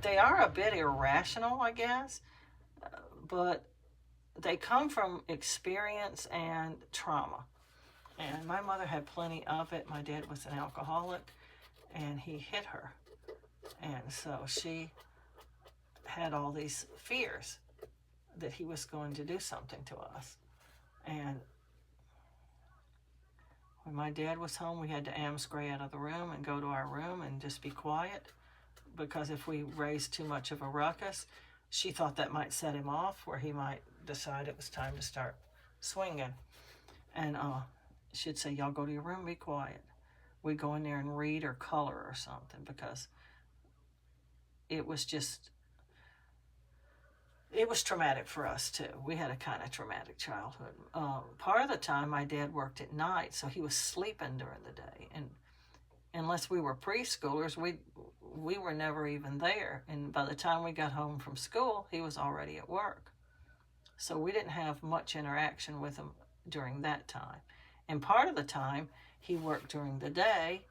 they are a bit irrational, I guess, but they come from experience and trauma. And my mother had plenty of it. My dad was an alcoholic, and he hit her. And so she had all these fears that he was going to do something to us. And when my dad was home, we had to amscray out of the room and go to our room and just be quiet, because if we raised too much of a ruckus, she thought that might set him off, where he might decide it was time to start swinging. And she'd say, y'all go to your room, be quiet. We'd go in there and read or color or something, because it was just, it was traumatic for us too. We had a kind of traumatic childhood. Part of the time my dad worked at night, so he was sleeping during the day. And unless we were preschoolers, we were never even there. And by the time we got home from school, he was already at work. So we didn't have much interaction with him during that time. And part of the time, he worked during the day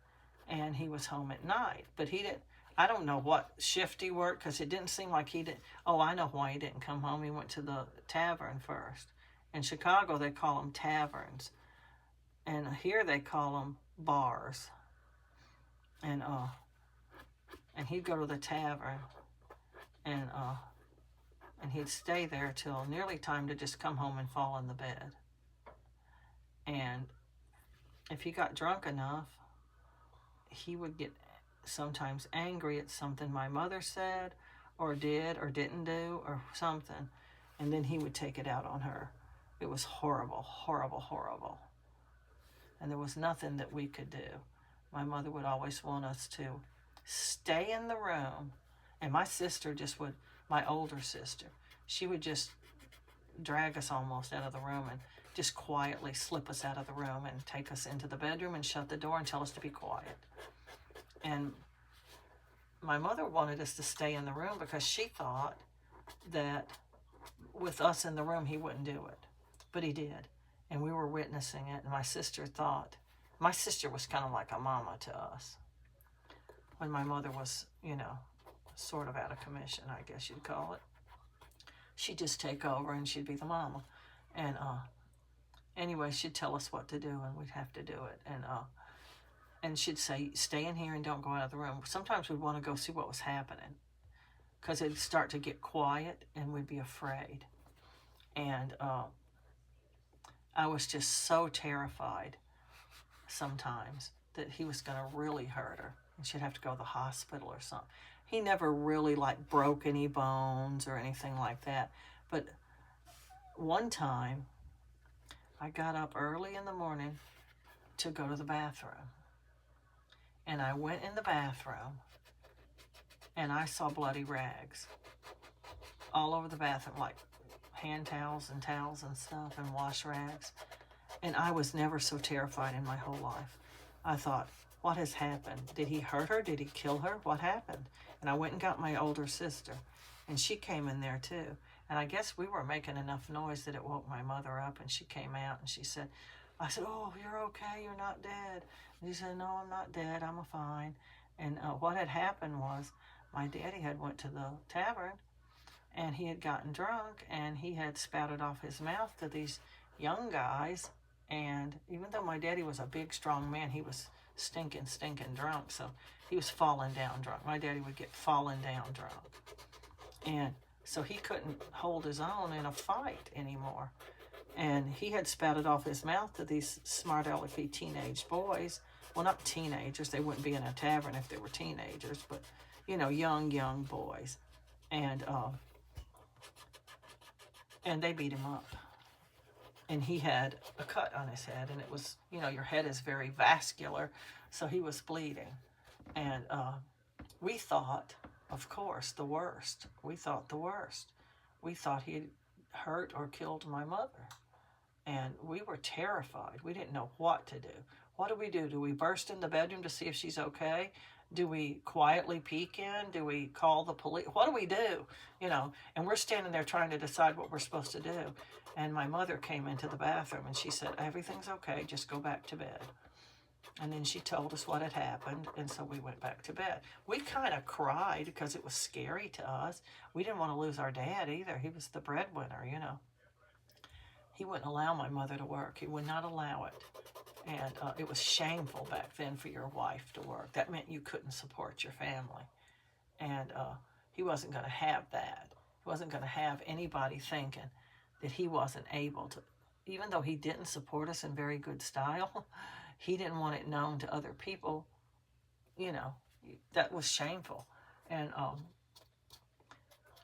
and he was home at night. But he didn't, I don't know what shift he worked, because it didn't seem like he did. Oh, I know why he didn't come home. He went to the tavern first. In Chicago, they call them taverns. And here they call them bars. And he'd go to the tavern, and he'd stay there till nearly time to just come home and fall in the bed. And if he got drunk enough, he would get sometimes angry at something my mother said or did or didn't do or something, and then he would take it out on her. It was horrible, horrible, horrible. And there was nothing that we could do. My mother would always want us to stay in the room, and my sister just would, my older sister, she would just drag us almost out of the room and just quietly slip us out of the room and take us into the bedroom and shut the door and tell us to be quiet. And my mother wanted us to stay in the room because she thought that with us in the room, he wouldn't do it. But he did. And we were witnessing it. And my sister was kind of like a mama to us. When my mother was, sort of out of commission, I guess you'd call it. She'd just take over and she'd be the mama. And anyway, she'd tell us what to do and we'd have to do it. And she'd say, stay in here and don't go out of the room. Sometimes we'd want to go see what was happening, because it'd start to get quiet and we'd be afraid. And I was just so terrified sometimes that he was going to really hurt her and she'd have to go to the hospital or something. He never really broke any bones or anything like that. But one time I got up early in the morning to go to the bathroom. And I went in the bathroom and I saw bloody rags all over the bathroom, like hand towels and stuff and wash rags. And I was never so terrified in my whole life. I thought, what has happened? Did he hurt her? Did he kill her? What happened? And I went and got my older sister, and she came in there too. And I guess we were making enough noise that it woke my mother up, and she came out and she said, I said, oh, you're okay, you're not dead. And she said, no, I'm not dead, I'm fine. And what had happened was my daddy had went to the tavern and he had gotten drunk and he had spouted off his mouth to these young guys. And even though my daddy was a big, strong man, he was stinking drunk. So he was falling down drunk. My daddy would get falling down drunk. And so he couldn't hold his own in a fight anymore. And he had spouted off his mouth to these smart alecky teenage boys. Well, not teenagers. They wouldn't be in a tavern if they were teenagers, but, young boys. And they beat him up. And he had a cut on his head, and it was, your head is very vascular, so he was bleeding. And we thought, of course, the worst. We thought the worst. We thought he had hurt or killed my mother. And we were terrified. We didn't know what to do. What do we do? Do we burst in the bedroom to see if she's okay? Do we quietly peek in? Do we call the police? What do we do? And we're standing there trying to decide what we're supposed to do. And my mother came into the bathroom and she said, everything's okay, just go back to bed. And then she told us what had happened, and so we went back to bed. We kind of cried because it was scary to us. We didn't want to lose our dad either. He was the breadwinner, He wouldn't allow my mother to work. He would not allow it. And it was shameful back then for your wife to work. That meant you couldn't support your family. And he wasn't going to have that. He wasn't going to have anybody thinking that he wasn't able to. Even though he didn't support us in very good style, he didn't want it known to other people. That was shameful. And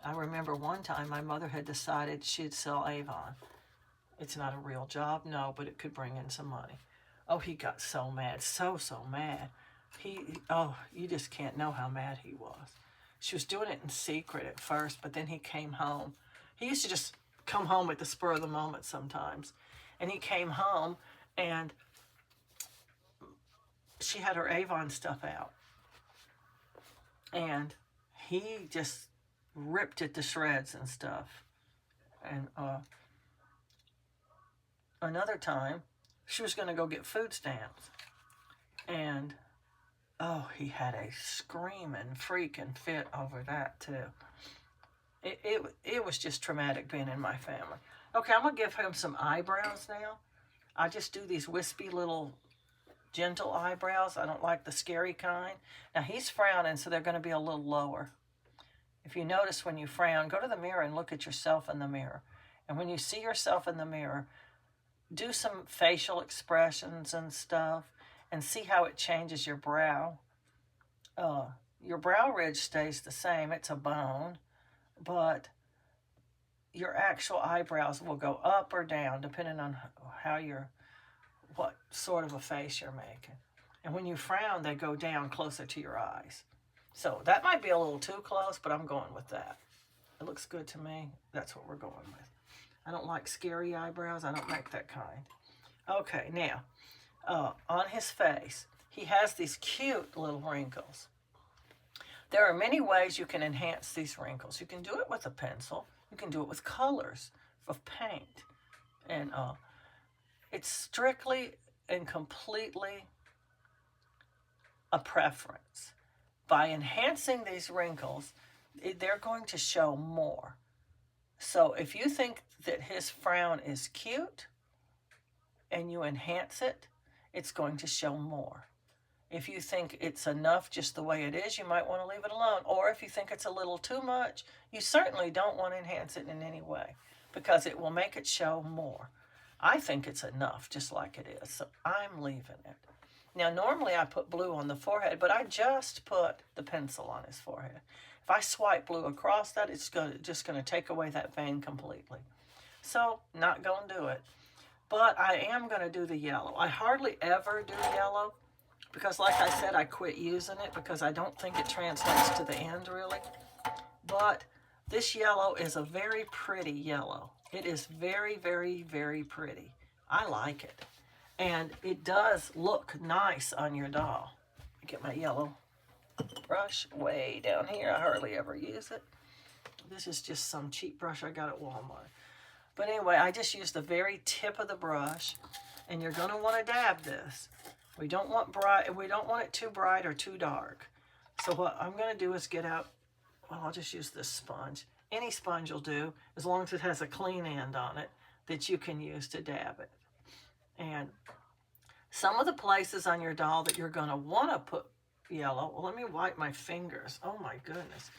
I remember one time my mother had decided she'd sell Avon. It's not a real job, no, but it could bring in some money. Oh, he got so mad, so mad. Oh, you just can't know how mad he was. She was doing it in secret at first, but then he came home. He used to just come home at the spur of the moment sometimes. And he came home, and she had her Avon stuff out. And he just ripped it to shreds and stuff. And another time, she was going to go get food stamps. And, oh, he had a screaming, freaking fit over that, too. It was just traumatic being in my family. Okay, I'm going to give him some eyebrows now. I just do these wispy little gentle eyebrows. I don't like the scary kind. Now, he's frowning, so they're going to be a little lower. If you notice when you frown, go to the mirror and look at yourself in the mirror. And when you see yourself in the mirror, do some facial expressions and stuff and see how it changes your brow. Your brow ridge stays the same. It's a bone. But your actual eyebrows will go up or down depending on what sort of a face you're making. And when you frown, they go down closer to your eyes. So that might be a little too close, but I'm going with that. It looks good to me. That's what we're going with. I don't like scary eyebrows. I don't make that kind. Okay, now, on his face, he has these cute little wrinkles. There are many ways you can enhance these wrinkles. You can do it with a pencil. You can do it with colors of paint. And it's strictly and completely a preference. By enhancing these wrinkles, they're going to show more. So if you think that his frown is cute and you enhance it, it's going to show more. If you think it's enough just the way it is, you might want to leave it alone. Or if you think it's a little too much, you certainly don't want to enhance it in any way because it will make it show more. I think it's enough just like it is, so I'm leaving it. Now, normally I put blue on the forehead, but I just put the pencil on his forehead. If I swipe blue across that, it's just going to take away that vein completely. So, not going to do it. But I am going to do the yellow. I hardly ever do yellow because, like I said, I quit using it because I don't think it translates to the end, really. But this yellow is a very pretty yellow. It is very, very, very pretty. I like it. And it does look nice on your doll. Get my yellow brush way down here. I hardly ever use it. This is just some cheap brush I got at Walmart. But anyway, I just use the very tip of the brush. And you're going to want to dab this. We don't want it too bright or too dark. So what I'm going to do is get out, well, I'll just use this sponge. Any sponge will do, as long as it has a clean end on it that you can use to dab it. And some of the places on your doll that you're going to want to put yellow, well, let me wipe my fingers. Oh my goodness.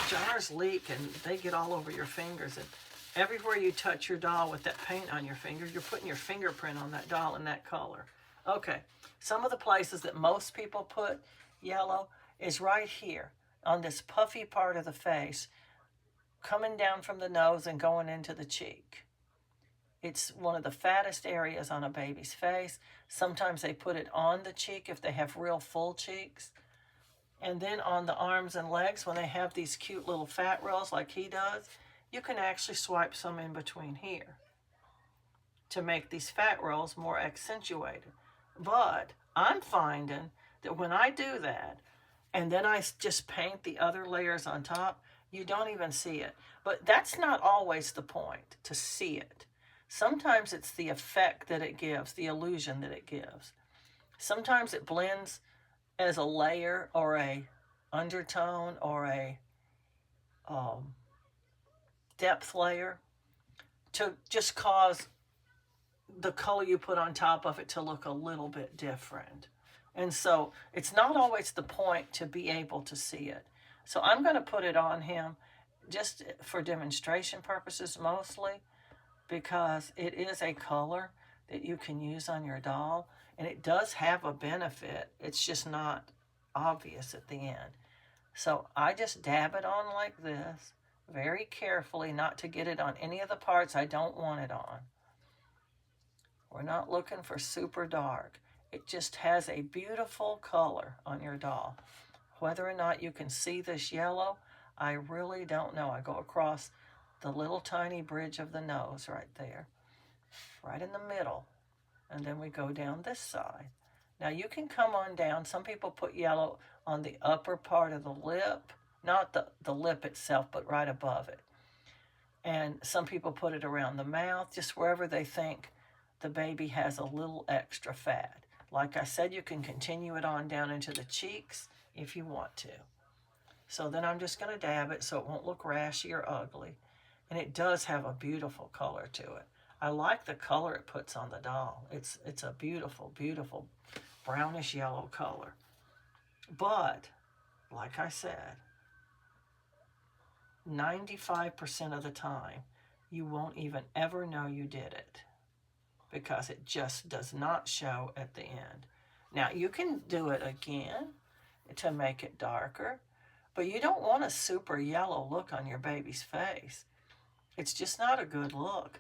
Jars leak and they get all over your fingers. And everywhere you touch your doll with that paint on your fingers, you're putting your fingerprint on that doll in that color. Okay, some of the places that most people put yellow is right here on this puffy part of the face, coming down from the nose and going into the cheek. It's one of the fattest areas on a baby's face. Sometimes they put it on the cheek if they have real full cheeks. And then on the arms and legs, when they have these cute little fat rolls like he does, you can actually swipe some in between here to make these fat rolls more accentuated. But I'm finding that when I do that, and then I just paint the other layers on top, you don't even see it. But that's not always the point, to see it. Sometimes it's the effect that it gives, the illusion that it gives. Sometimes it blends as a layer or a undertone or a depth layer to just cause the color you put on top of it to look a little bit different. And so it's not always the point to be able to see it. So I'm going to put it on him just for demonstration purposes mostly, because it is a color that you can use on your doll, and it does have a benefit. It's just not obvious at the end. So I just dab it on like this, very carefully not to get it on any of the parts I don't want it on. We're not looking for super dark. It just has a beautiful color on your doll. Whether or not you can see this yellow, I really don't know. I go across the little tiny bridge of the nose right there, right in the middle, and then we go down this side. Now you can come on down. Some people put yellow on the upper part of the lip, not the lip itself, but right above it. And some people put it around the mouth, just wherever they think the baby has a little extra fat. Like I said, you can continue it on down into the cheeks if you want to. So then I'm just going to dab it so it won't look rashy or ugly. And it does have a beautiful color to it. I like the color it puts on the doll. It's a beautiful, beautiful brownish yellow color. But, like I said, 95% of the time, you won't even ever know you did it because it just does not show at the end. Now, you can do it again to make it darker, but you don't want a super yellow look on your baby's face. It's just not a good look.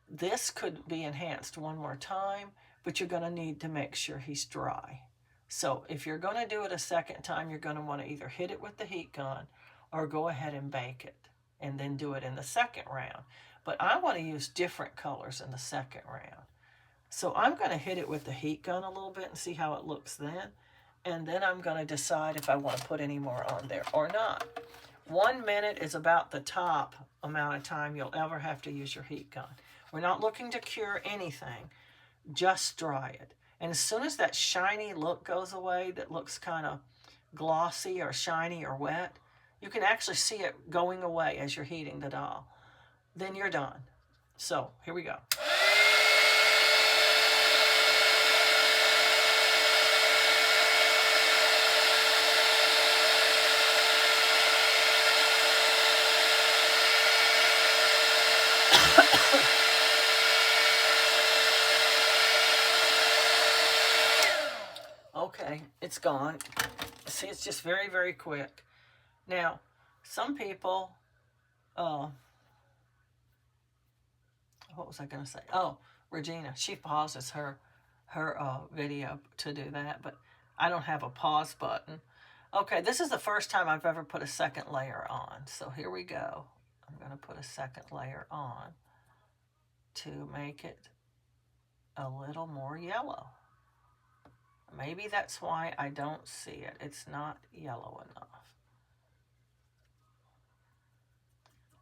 This could be enhanced one more time, but you're going to need to make sure he's dry. So if you're going to do it a second time, you're going to want to either hit it with the heat gun or go ahead and bake it and then do it in the second round. But I want to use different colors in the second round. So I'm going to hit it with the heat gun a little bit and see how it looks then. And then I'm going to decide if I want to put any more on there or not. 1 minute is about the top amount of time you'll ever have to use your heat gun. We're not looking to cure anything, just dry it. And as soon as that shiny look goes away, that looks kind of glossy or shiny or wet, you can actually see it going away as you're heating the doll. Then you're done. So here we go. Okay, it's gone. See, it's just very, very quick. Now, some people, what was I going to say? Oh, Regina, she pauses her video to do that, but I don't have a pause button. Okay, this is the first time I've ever put a second layer on. So here we go. I'm going to put a second layer on to make it a little more yellow. Maybe that's why I don't see it. It's not yellow enough.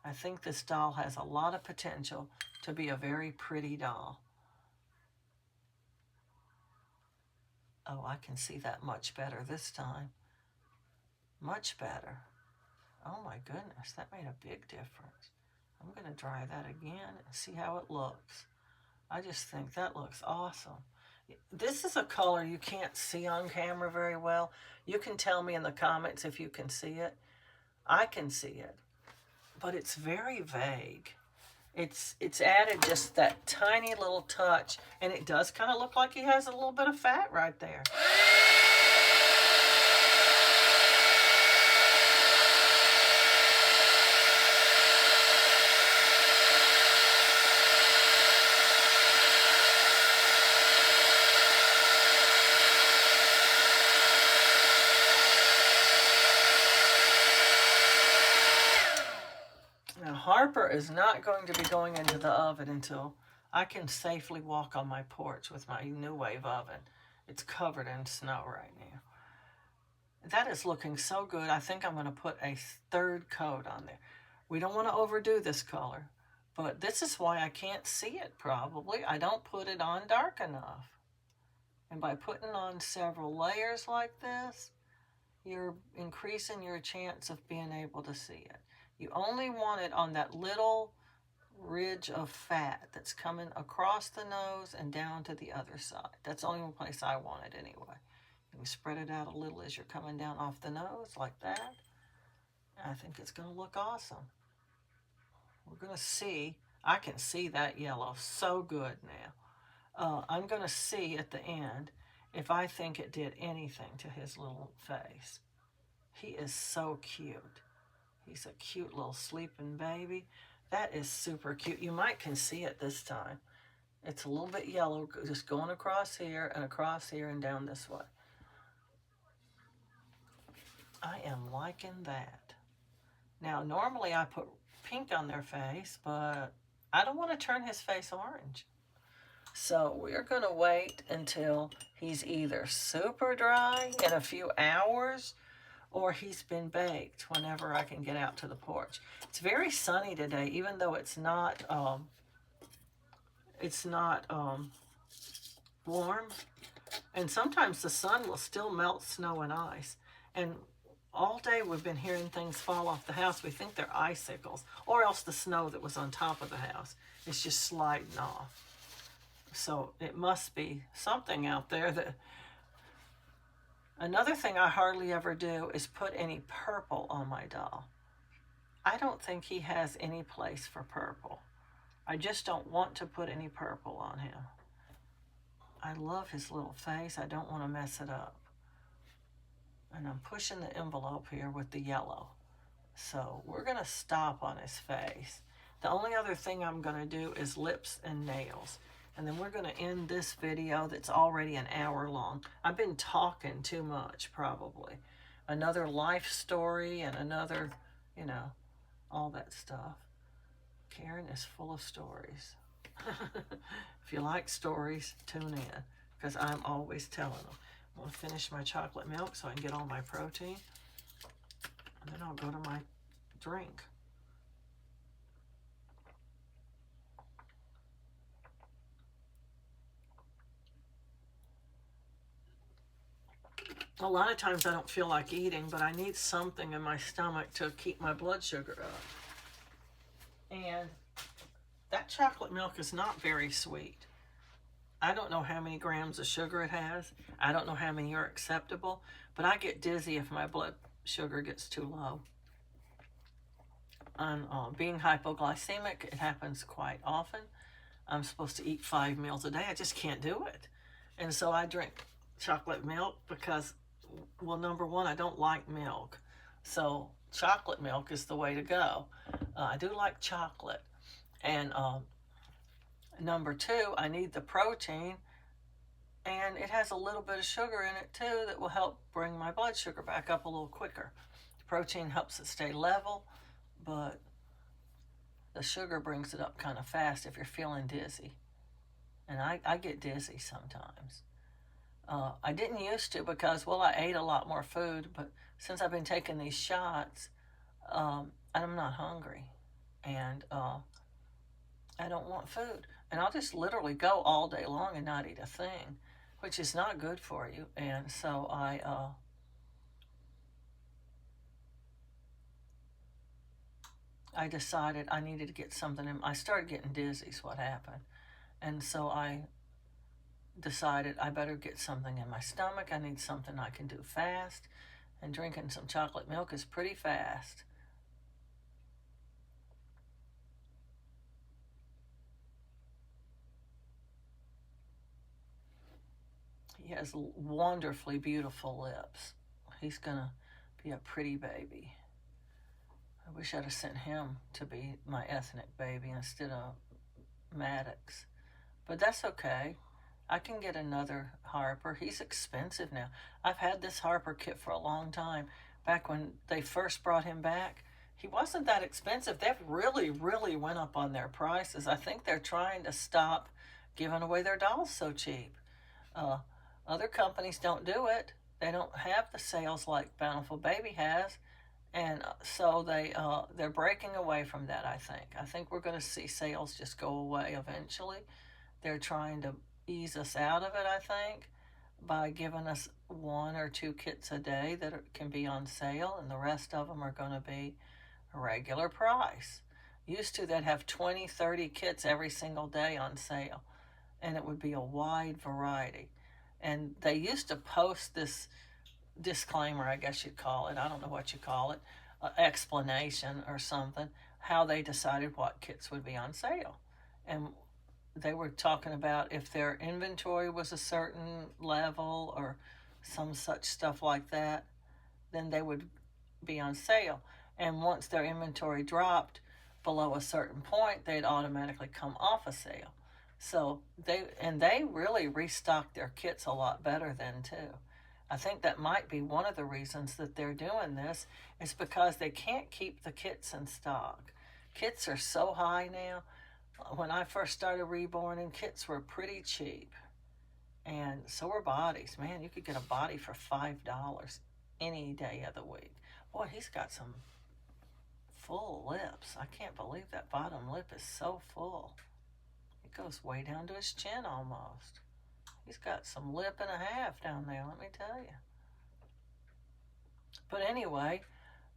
I think this doll has a lot of potential to be a very pretty doll. Oh, I can see that much better this time. Much better. Oh my goodness, that made a big difference. I'm going to dry that again and see how it looks. I just think that looks awesome. This is a color you can't see on camera very well. You can tell me in the comments if you can see it. I can see it, but it's very vague. It's added just that tiny little touch, and it does kind of look like he has a little bit of fat right there. Now, Harper is not going to be going into the oven until I can safely walk on my porch with my New Wave oven. It's covered in snow right now. That is looking so good. I think I'm going to put a third coat on there. We don't want to overdo this color, but this is why I can't see it probably. I don't put it on dark enough. And by putting on several layers like this, you're increasing your chance of being able to see it. You only want it on that little ridge of fat that's coming across the nose and down to the other side. That's the only place I want it anyway. You can spread it out a little as you're coming down off the nose like that. I think it's going to look awesome. We're going to see. I can see that yellow so good now. I'm going to see at the end if I think it did anything to his little face. He is so cute. He's a cute little sleeping baby. That is super cute. You might can see it this time. It's a little bit yellow, just going across here and down this way. I am liking that. Now, normally I put pink on their face, but I don't want to turn his face orange. So we're going to wait until he's either super dry in a few hours or he's been baked whenever I can get out to the porch. It's very sunny today, even though it's not warm. And sometimes the sun will still melt snow and ice. And all day we've been hearing things fall off the house. We think they're icicles, or else the snow that was on top of the house is just sliding off. So it must be something out there that... Another thing I hardly ever do is put any purple on my doll. I don't think he has any place for purple. I just don't want to put any purple on him. I love his little face. I don't want to mess it up. And I'm pushing the envelope here with the yellow. So we're going to stop on his face. The only other thing I'm going to do is lips and nails. And then we're going to end this video that's already an hour long. I've been talking too much, probably. Another life story and another, you know, all that stuff. Karen is full of stories. If you like stories, tune in, because I'm always telling them. I'm going to finish my chocolate milk so I can get all my protein. And then I'll go to my drink. A lot of times I don't feel like eating, but I need something in my stomach to keep my blood sugar up. And that chocolate milk is not very sweet. I don't know how many grams of sugar it has. I don't know how many are acceptable, but I get dizzy if my blood sugar gets too low. On being hypoglycemic, it happens quite often. I'm supposed to eat 5 meals a day. I just can't do it. And so I drink chocolate milk because, well, number one, I don't like milk. So chocolate milk is the way to go. I do like chocolate. And number two, I need the protein, and it has a little bit of sugar in it too that will help bring my blood sugar back up a little quicker. The protein helps it stay level, but the sugar brings it up kind of fast if you're feeling dizzy. And I get dizzy sometimes. I didn't used to because, well, I ate a lot more food, but since I've been taking these shots, I'm not hungry. And I don't want food. And I'll just literally go all day long and not eat a thing, which is not good for you. And so I decided I needed to get something in. I started getting dizzy is what happened. And so I decided I better get something in my stomach. I need something I can do fast. And drinking some chocolate milk is pretty fast. He has wonderfully beautiful lips. He's gonna be a pretty baby. I wish I'd have sent him to be my ethnic baby instead of Maddox. But that's okay. I can get another Harper. He's expensive now. I've had this Harper kit for a long time. Back when they first brought him back, he wasn't that expensive. They've really, really went up on their prices. I think they're trying to stop giving away their dolls so cheap. Other companies don't do it. They don't have the sales like Bountiful Baby has. And so they're breaking away from that, I think. I think we're going to see sales just go away eventually. They're trying to ease us out of it, I think, by giving us 1 or 2 kits a day that can be on sale, and the rest of them are going to be a regular price. Used to, they'd have 20, 30 kits every single day on sale, and it would be a wide variety. And they used to post this disclaimer, I guess you'd call it, I don't know what you call it, explanation or something, how they decided what kits would be on sale. And they were talking about if their inventory was a certain level or some such stuff like that, then they would be on sale. And once their inventory dropped below a certain point, they'd automatically come off a sale. So they really restock their kits a lot better then too. I think that might be one of the reasons that they're doing this, is because they can't keep the kits in stock. Kits are so high now. When I first started Reborn, and kits were pretty cheap. And so were bodies. Man, you could get a body for $5 any day of the week. Boy, he's got some full lips. I can't believe that bottom lip is so full. It goes way down to his chin almost. He's got some lip and a half down there, let me tell you. But anyway,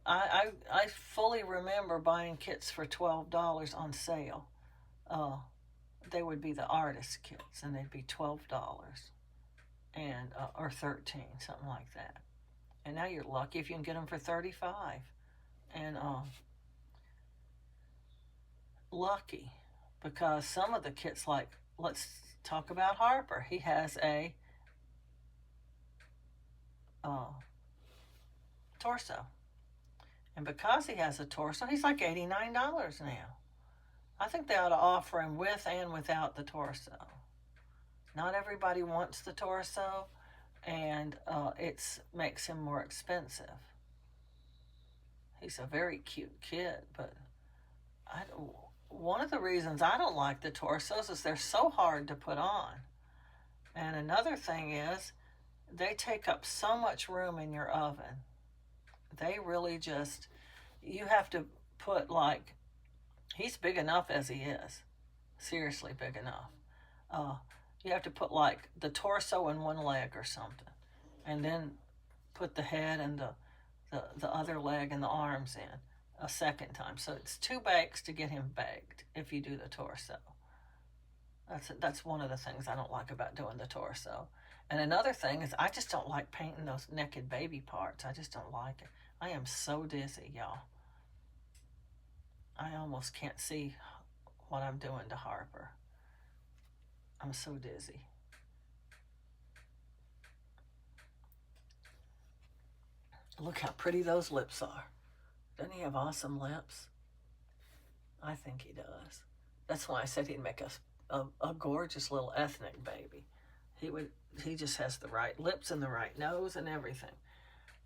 I fully remember buying kits for $12 on sale. They would be the artist kits, and they'd be $12 and or $13, something like that. And now you're lucky if you can get them for $35. And lucky, because some of the kits, like, let's talk about Harper. He has a torso. And because he has a torso, he's like $89 now. I think they ought to offer him with and without the torso. Not everybody wants the torso, and it makes him more expensive. He's a very cute kid, but one of the reasons I don't like the torsos is they're so hard to put on. And another thing is, they take up so much room in your oven. They really just, you have to put, like, he's big enough as he is. Seriously big enough. You have to put, like, the torso in one leg or something. And then put the head and the other leg and the arms in a second time. So it's 2 bakes to get him baked if you do the torso. That's one of the things I don't like about doing the torso. And another thing is, I just don't like painting those naked baby parts. I just don't like it. I am so dizzy, y'all. I almost can't see what I'm doing to Harper. I'm so dizzy. Look how pretty those lips are. Doesn't he have awesome lips? I think he does. That's why I said he'd make a gorgeous little ethnic baby. He just has the right lips and the right nose and everything.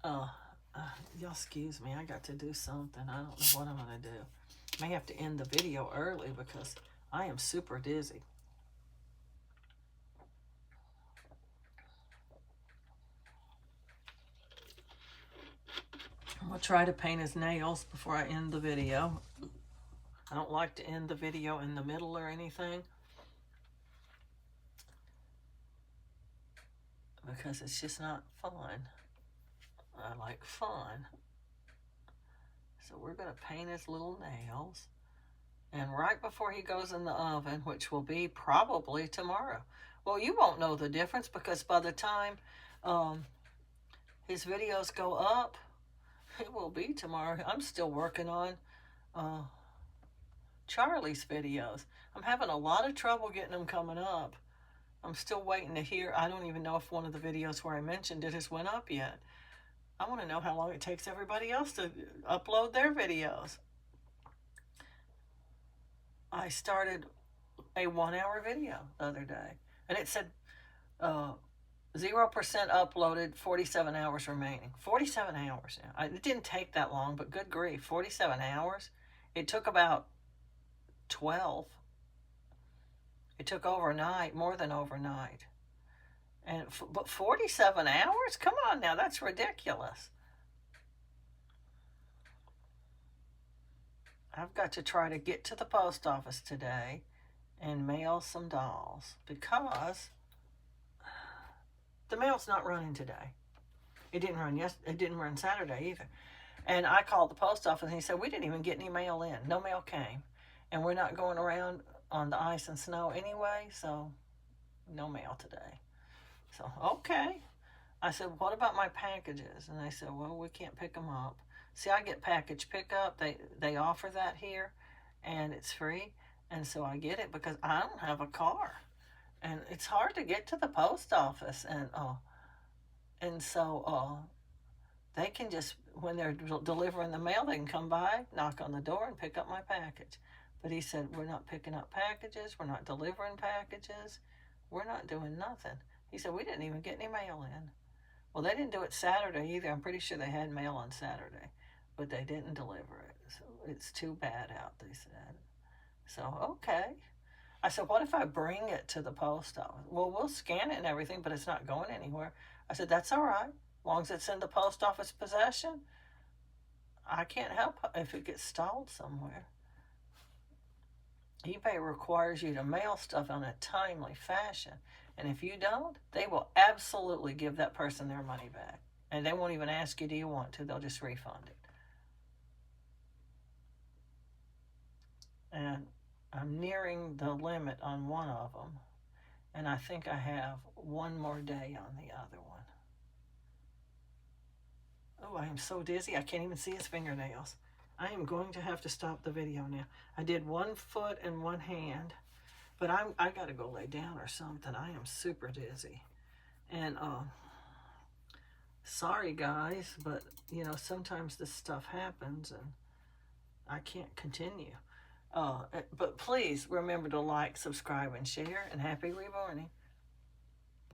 Y'all excuse me, I got to do something. I don't know what I'm going to do. May have to end the video early because I am super dizzy. I'm going to try to paint his nails before I end the video. I don't like to end the video in the middle or anything, because it's just not fun. I like fun. So we're going to paint his little nails. And right before he goes in the oven, which will be probably tomorrow. Well, you won't know the difference, because by the time his videos go up, it will be tomorrow. I'm still working on Charlie's videos. I'm having a lot of trouble getting them coming up. I'm still waiting to hear. I don't even know if one of the videos where I mentioned it has went up yet. I want to know how long it takes everybody else to upload their videos. I started a 1-hour video the other day, and it said 0% uploaded, 47 hours remaining. 47 hours now. It didn't take that long, but good grief, 47 hours? It took about 12. It took overnight, more than overnight. But 47 hours? Come on now, that's ridiculous. I've got to try to get to the post office today and mail some dolls, because the mail's not running today. It didn't run it didn't run Saturday either. And I called the post office, and he said, we didn't even get any mail in. No mail came. And we're not going around on the ice and snow anyway, so no mail today. So, okay. I said, what about my packages? And they said, well, we can't pick them up. See, I get package pickup. They offer that here, and it's free. And so I get it because I don't have a car. And it's hard to get to the post office. And so they can just, when they're delivering the mail, they can come by, knock on the door, and pick up my package. But he said, we're not picking up packages. We're not delivering packages. We're not doing nothing. He said, we didn't even get any mail in. Well, they didn't do it Saturday either. I'm pretty sure they had mail on Saturday, but they didn't deliver it. So it's too bad out, they said. So, okay. I said, what if I bring it to the post office? Well, we'll scan it and everything, but it's not going anywhere. I said, that's all right. As long as it's in the post office possession, I can't help if it gets stalled somewhere. eBay requires you to mail stuff in a timely fashion. And if you don't, they will absolutely give that person their money back. And they won't even ask you, do you want to? They'll just refund it. And I'm nearing the limit on one of them. And I think I have one more day on the other one. Oh, I am so dizzy, I can't even see his fingernails. I am going to have to stop the video now. I did 1 foot and 1 hand, but I got to go lay down or something. I am super dizzy. And sorry guys, but you know, sometimes this stuff happens and I can't continue. But please remember to like, subscribe, and share, and happy reborning.